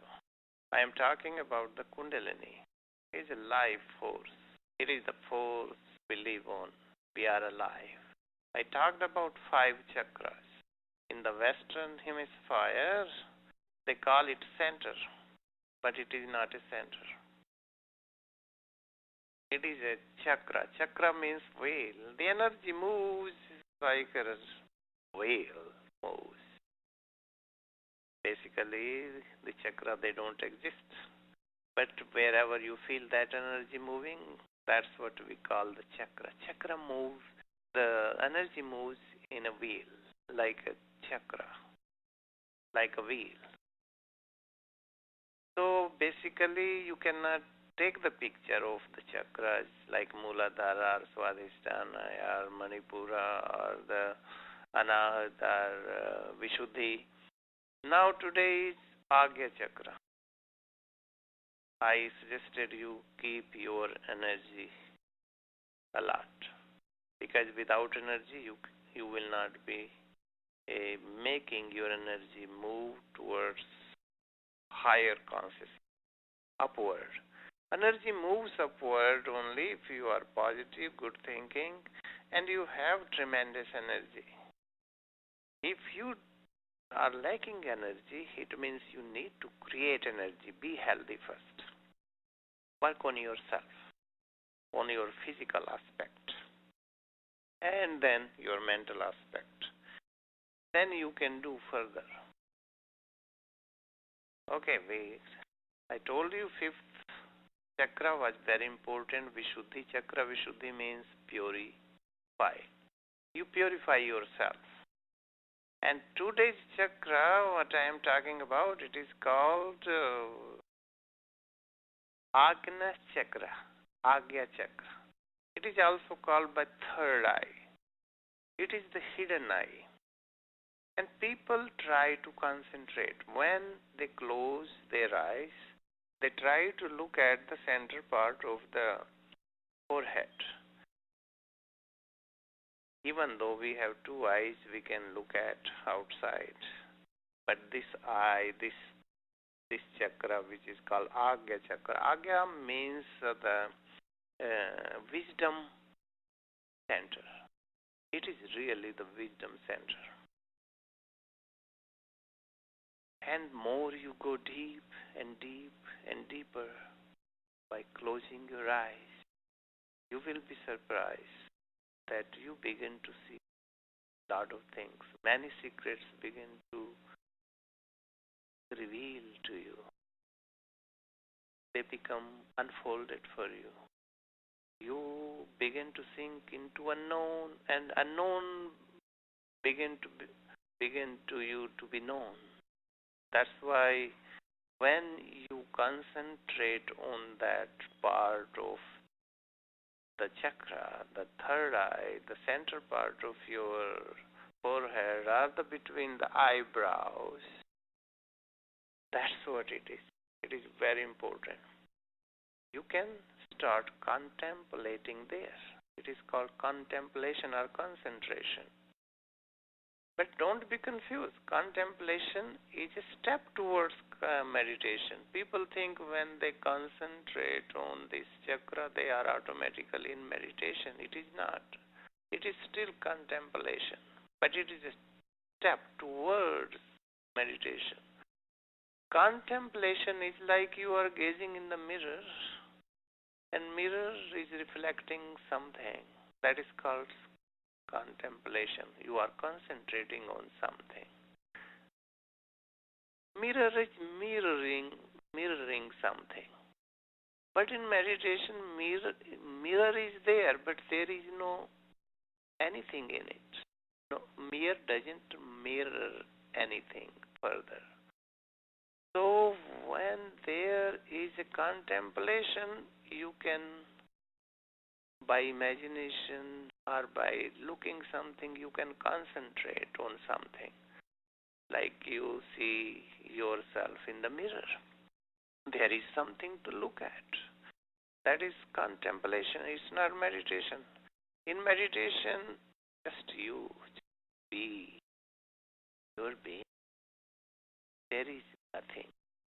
I am talking about the Kundalini. It is a life force. It is the force we live on. We are alive. I talked about 5 chakras. In the Western Hemisphere, they call it center, but it is not a center. It is a chakra. Chakra means wheel. The energy moves like a wheel moves. Basically, the chakra, they don't exist. But wherever you feel that energy moving, that's what we call the chakra. Chakra moves, the energy moves in a wheel, like a chakra, like a wheel. So basically, you cannot take the picture of the chakras like Muladhara or Swadhisthana or Manipura or the Anahat or Vishuddhi. Now today is Agya Chakra. I suggested you keep your energy alert, because without energy you will not be making your energy move towards higher consciousness, upward. Energy moves upward only if you are positive, good thinking, and you have tremendous energy. If you are lacking energy, it means you need to create energy. Be healthy first. Work on yourself, on your physical aspect, and then your mental aspect. Then you can do further. Okay, I told you 5th chakra was very important. Vishuddhi Chakra. Vishuddhi means purify. You purify yourself. And today's chakra, what I am talking about, it is called Agnya Chakra. Agya Chakra. It is also called by third eye. It is the hidden eye. And people try to concentrate. When they close their eyes, they try to look at the center part of the forehead. Even though we have two eyes, we can look at outside. But this eye, this chakra, which is called Agya chakra. Agya means the wisdom center. It is really the wisdom center. And more you go deep and deep and deeper by closing your eyes, you will be surprised that you begin to see a lot of things. Many secrets begin to reveal to you. They become unfolded for you. You begin to sink into unknown, and unknown begin to you to be known. That's why when you concentrate on that part of the chakra, the third eye, the center part of your forehead, rather between the eyebrows, that's what it is. It is very important. You can start contemplating there. It is called contemplation or concentration. But don't be confused. Contemplation is a step towards meditation. People think when they concentrate on this chakra, they are automatically in meditation. It is not. It is still contemplation. But it is a step towards meditation. Contemplation is like you are gazing in the mirror, and mirror is reflecting something. That is called contemplation. You are concentrating on something. Mirror is mirroring something. But in meditation, mirror is there, but there is no anything in it. No, mirror doesn't mirror anything further. So when there is a contemplation, you can, by imagination or by looking something, you can concentrate on something. Like you see yourself in the mirror. There is something to look at. That is contemplation. It's not meditation. In meditation, just you, be your being. There is nothing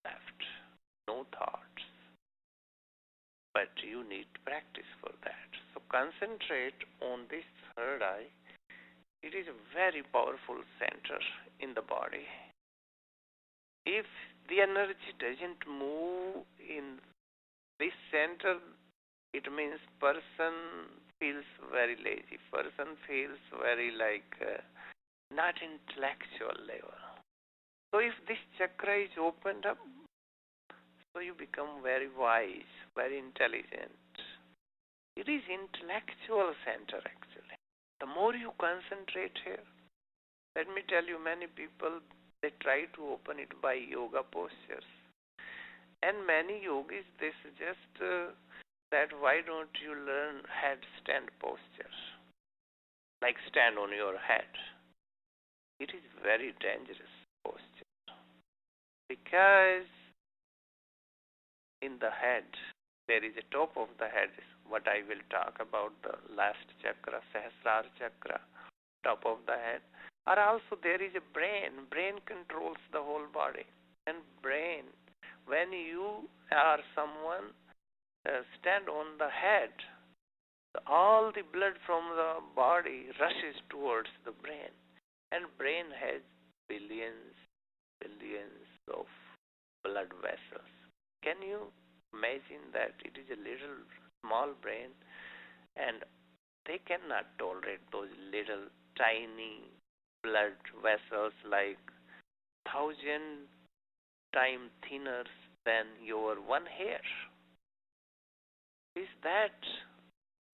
left, no thoughts. But you need practice for that. So concentrate on this third eye. It is a very powerful center in the body. If the energy doesn't move in this center, it means person feels very lazy. Person feels very not intellectual level. So if this chakra is opened up, so you become very wise, very intelligent. It is intellectual center actually. The more you concentrate here, let me tell you, many people, they try to open it by yoga postures. And many yogis, they suggest that why don't you learn headstand postures? Like stand on your head. It is very dangerous posture. Because in the head, there is a top of the head, what I will talk about, the last chakra, Sahasrara chakra, top of the head. Or also there is a brain. Brain controls the whole body. And brain, when you are someone, stand on the head, all the blood from the body rushes towards the brain. And brain has billions of blood vessels. Can you imagine that it is a little small brain and they cannot tolerate those little tiny blood vessels like 1,000 times thinner than your one hair? Is that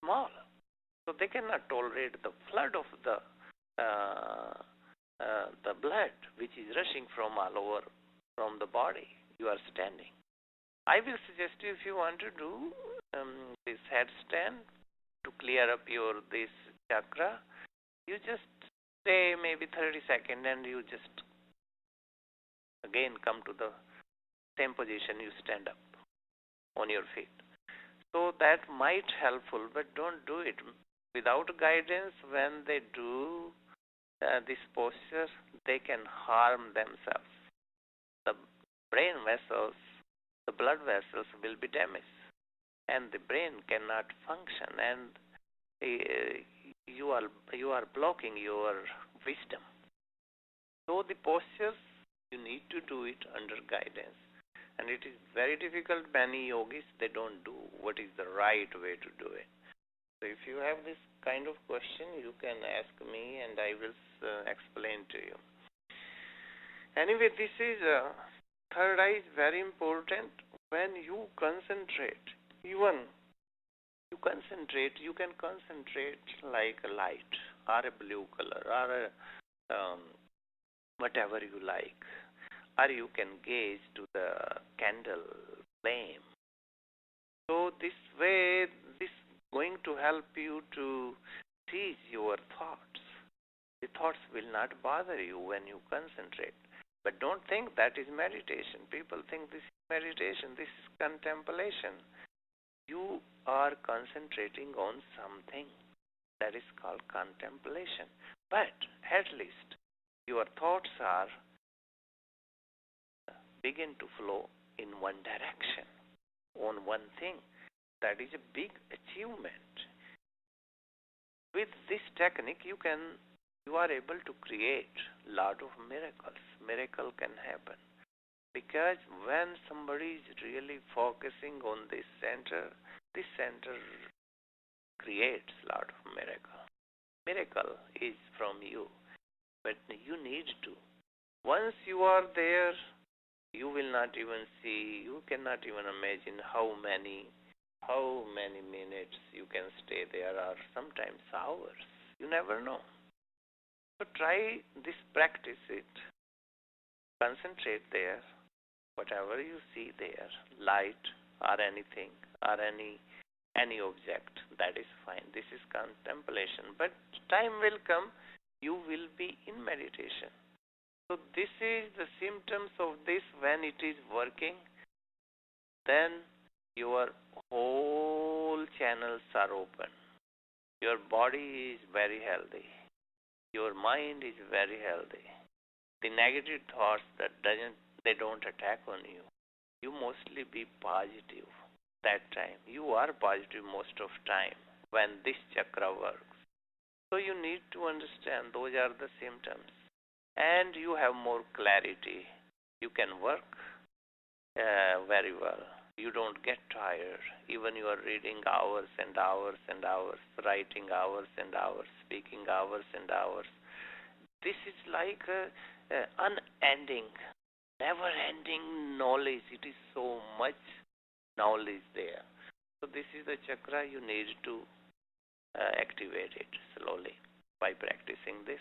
small? So they cannot tolerate the flood of the blood which is rushing from all over from the body. You are standing. I will suggest you, if you want to do this headstand to clear up this chakra, you just stay maybe 30 seconds and you just again come to the same position. You stand up on your feet. So that might helpful, but don't do it Without guidance, when they do this posture, they can harm themselves. The brain vessels, the blood vessels will be damaged, and the brain cannot function, and you are blocking your wisdom. So the postures, you need to do it under guidance. And it is very difficult. Many yogis, they don't do what is the right way to do it. So if you have this kind of question, you can ask me and I will explain to you. Anyway, this is third eye is very important. When you concentrate, even you can concentrate like a light or a blue color or a whatever you like, or you can gaze to the candle flame. So this way, this is going to help you to seize your thoughts. The thoughts will not bother you when you concentrate. But don't think that is meditation. People think this is meditation, this is contemplation. You are concentrating on something that is called contemplation. But at least your thoughts are begin to flow in one direction, on one thing. That is a big achievement. With this technique, you are able to create a lot of miracles. Miracle can happen. Because when somebody is really focusing on this center creates a lot of miracle. Miracle is from you, but you need to. Once you are there, you will not even see, you cannot even imagine how many minutes you can stay there, or sometimes hours. You never know. So try this, practice it. Concentrate there. Whatever you see there, light or anything or any object, that is fine. This is contemplation. But time will come, you will be in meditation. So this is the symptoms of this. When it is working, then your whole channels are open. Your body is very healthy. Your mind is very healthy. The negative thoughts they don't attack on you. You mostly be positive that time. You are positive most of time when this chakra works. So you need to understand those are the symptoms. And you have more clarity. You can work very well. You don't get tired. Even you are reading hours and hours and hours, writing hours and hours, speaking hours and hours. This is like unending, never-ending knowledge. It is so much knowledge there. So this is the chakra. You need to activate it slowly by practicing this.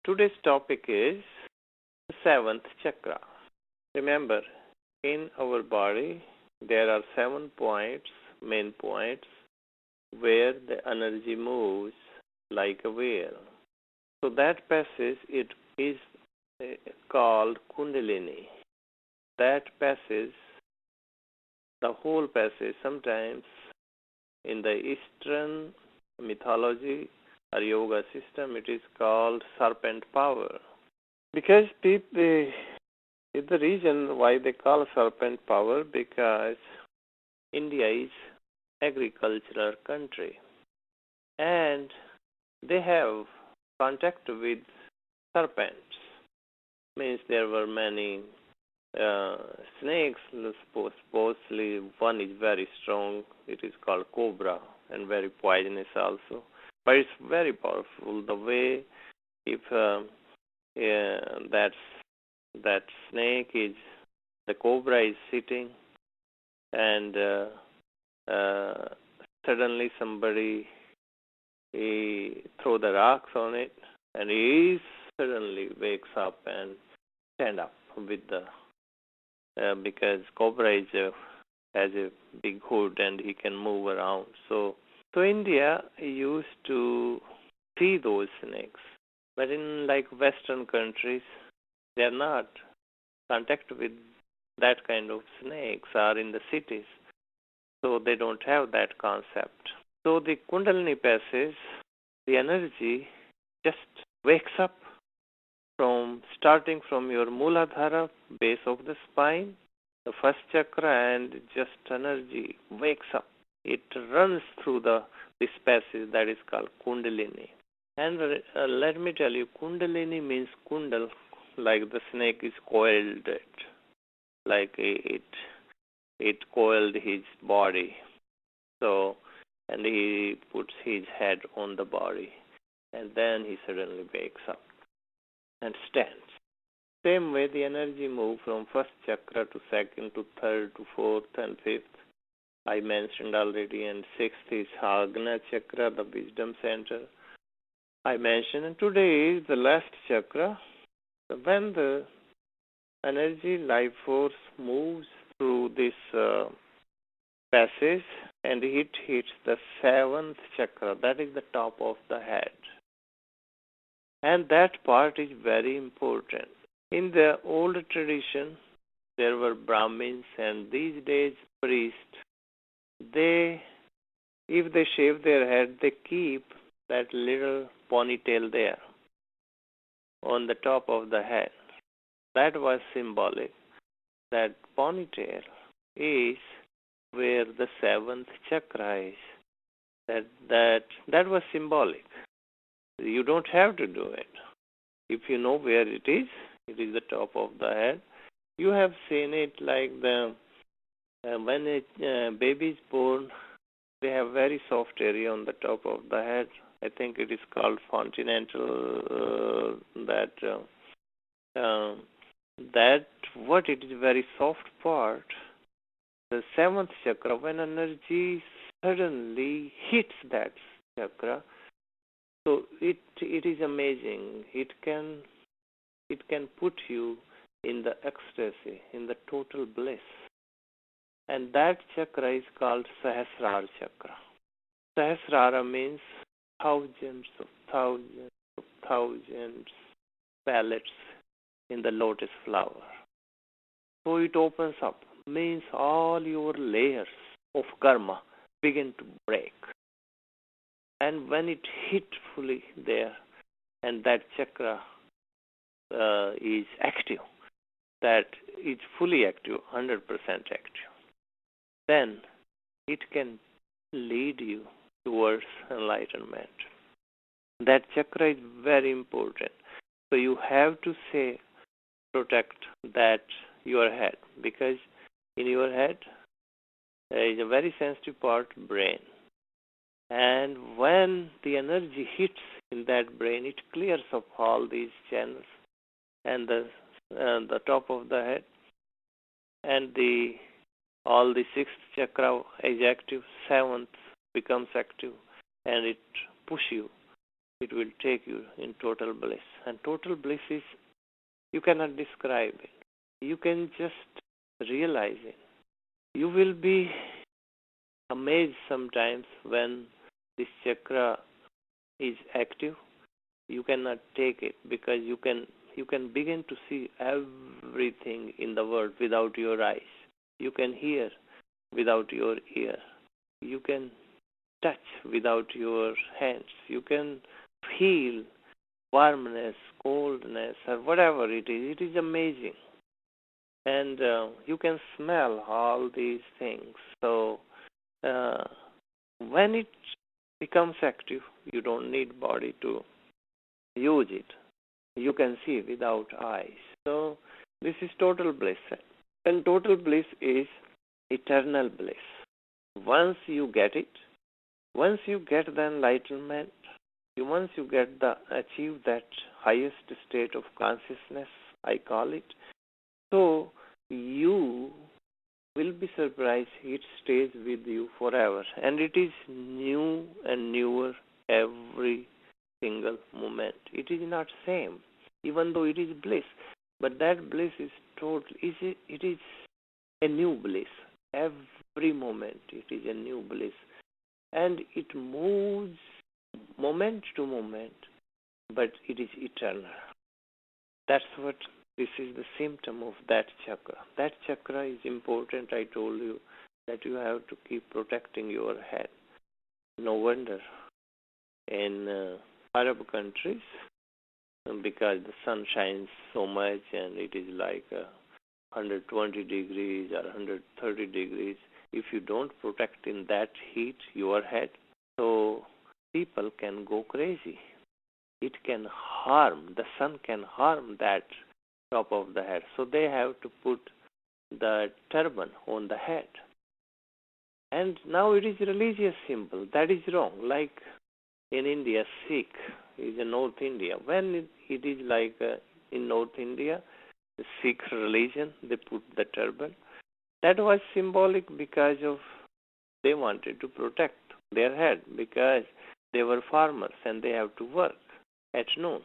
Today's topic is the seventh chakra. Remember, in our body, there are 7 points, main points, where the energy moves like a wheel. So that passage, it is called Kundalini. That passage, the whole passage, sometimes in the Eastern mythology or yoga system, it is called serpent power. Because the reason why they call serpent power, because India is agricultural country and they have contact with serpents. Means there were many snakes, supposedly one is very strong, it is called cobra, and very poisonous also. But it's very powerful. The way if that snake is, the cobra is sitting, and suddenly somebody throw the rocks on it, and he suddenly wakes up and stand up with the because cobra has a big hood and he can move around. So So India used to see those snakes, but in like Western countries, they are not contact with that kind of snakes or in the cities, so they don't have that concept. So the Kundalini passes, the energy just wakes up from starting from your Muladhara, base of the spine, the first chakra, and just energy wakes up. It runs through this passage that is called Kundalini. And let me tell you, Kundalini means kundal, like the snake is coiled, like it coiled his body. So, and he puts his head on the body, and then he suddenly wakes up and stands. Same way the energy moves from first chakra to second to third to fourth and fifth. I mentioned already, and sixth is Agna chakra, the wisdom center. I mentioned, and today is the last chakra. When the energy, life force moves through this passage and it hits the seventh chakra, that is the top of the head. And that part is very important. In the old tradition, there were Brahmins, and these days priests. If they shave their head, they keep that little ponytail there on the top of the head. That was symbolic. That ponytail is where the seventh chakra is. That was symbolic. You don't have to do it. If you know where it is the top of the head. You have seen it like when a baby is born, they have very soft area on the top of the head. I think it is called continental. It is very soft part. The seventh chakra, when energy suddenly hits that chakra, so it is amazing. It can put you in the ecstasy, in the total bliss. And that chakra is called Sahasrara chakra. Sahasrara means thousands of thousands pellets in the lotus flower. So it opens up, means all your layers of karma begin to break. And when it hit fully there, and that chakra is active, that is fully active, 100% active, then it can lead you towards enlightenment. That chakra is very important. So you have to protect that your head, because in your head there is a very sensitive part, brain. And when the energy hits in that brain, it clears up all these channels, and the top of the head, and all the sixth chakra is active, seventh becomes active, and it pushes you. It will take you in total bliss. And total bliss is, you cannot describe it. You can just realize it. You will be amazed sometimes when this chakra is active. You cannot take it, because you can begin to see everything in the world without your eyes. You can hear without your ear. You can touch without your hands. You can feel warmness, coldness, or whatever it is. It is amazing. And you can smell all these things. So when it becomes active, you don't need body to use it. You can see without eyes. So this is total bliss. And total bliss is eternal bliss. Once you get it, once you get the enlightenment, once you achieve that highest state of consciousness, I call it, so you will be surprised. It stays with you forever. And it is new and newer every single moment. It is not same, even though it is bliss. But that bliss is total. It is a new bliss. Every moment it is a new bliss. and it moves moment to moment, but it is eternal. That's what this is the symptom of that chakra. That chakra is important. I told you that you have to keep protecting your head. No wonder in Arab countries, because the sun shines so much and it is like 120 degrees or 130 degrees. If you don't protect in that heat your head, so people can go crazy. It can harm, the sun can harm that top of the head. So they have to put the turban on the head. And now it is religious symbol. That is wrong. Like in India, Sikh is in North India. When it is like in North India, the Sikh religion, they put the turban. That was symbolic because of they wanted to protect their head because they were farmers and they have to work at noon.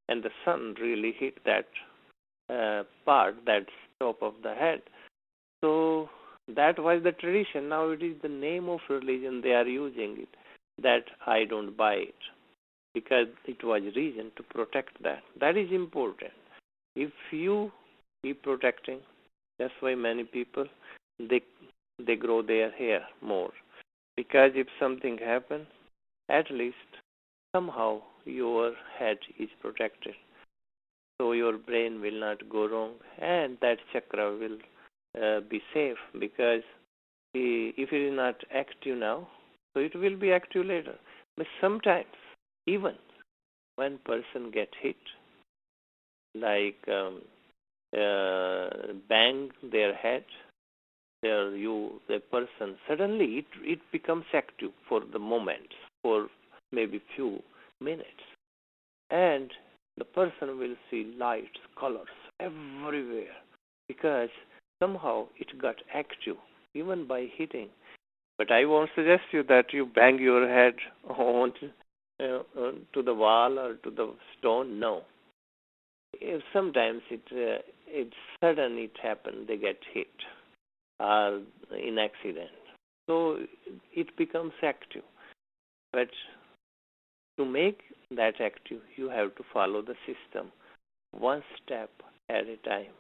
And the sun really hit that part, that top of the head. So that was the tradition. Now it is the name of religion they are using it. That I don't buy it because it was reason to protect that. That is important. If you keep protecting, that's why many people they grow their hair more. Because if something happens, at least somehow your head is protected. So your brain will not go wrong and that chakra will be safe because if it is not active now, so it will be active later. But sometimes, even when person get hit, like bang their head, the person suddenly it becomes active for the moment, for maybe few minutes, and the person will see lights, colors everywhere because somehow it got active even by hitting. But I won't suggest you that you bang your head on to the wall or to the stone. No. If sometimes it's sudden it happens, they get hit in accident. So it becomes active. But to make that active, you have to follow the system, one step at a time.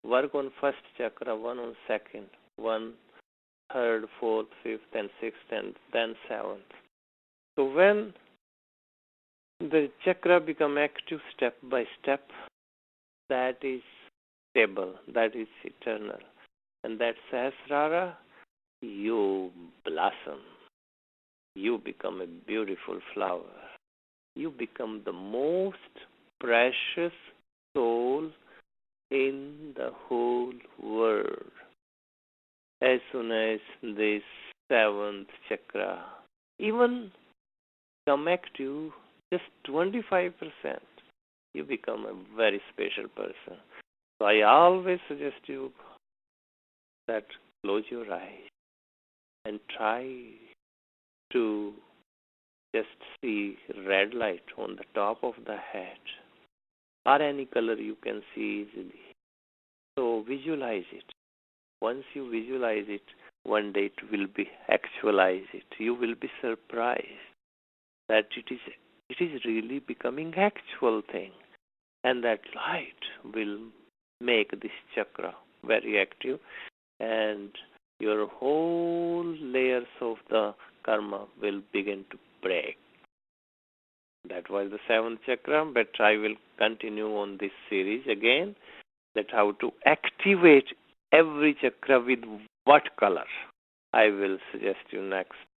Work on first chakra, one on second, one third, fourth, fifth, and sixth, and then seventh. So when the chakra become active step by step, that is stable, that is eternal. And that Sahasrara, you blossom. You become a beautiful flower. You become the most precious soul in the whole world. As soon as this seventh chakra even come active, just 25%, you become a very special person. So I always suggest you that close your eyes and try to just see red light on the top of the head or any color you can see easily. So visualize it. Once you visualize it, one day it will be actualize it. You will be surprised that it is really becoming actual thing. And that light will make this chakra very active and your whole layers of the karma will begin to break. That was the seventh chakra, but I will continue on this series again, that how to activate every chakra with what color. I will suggest you next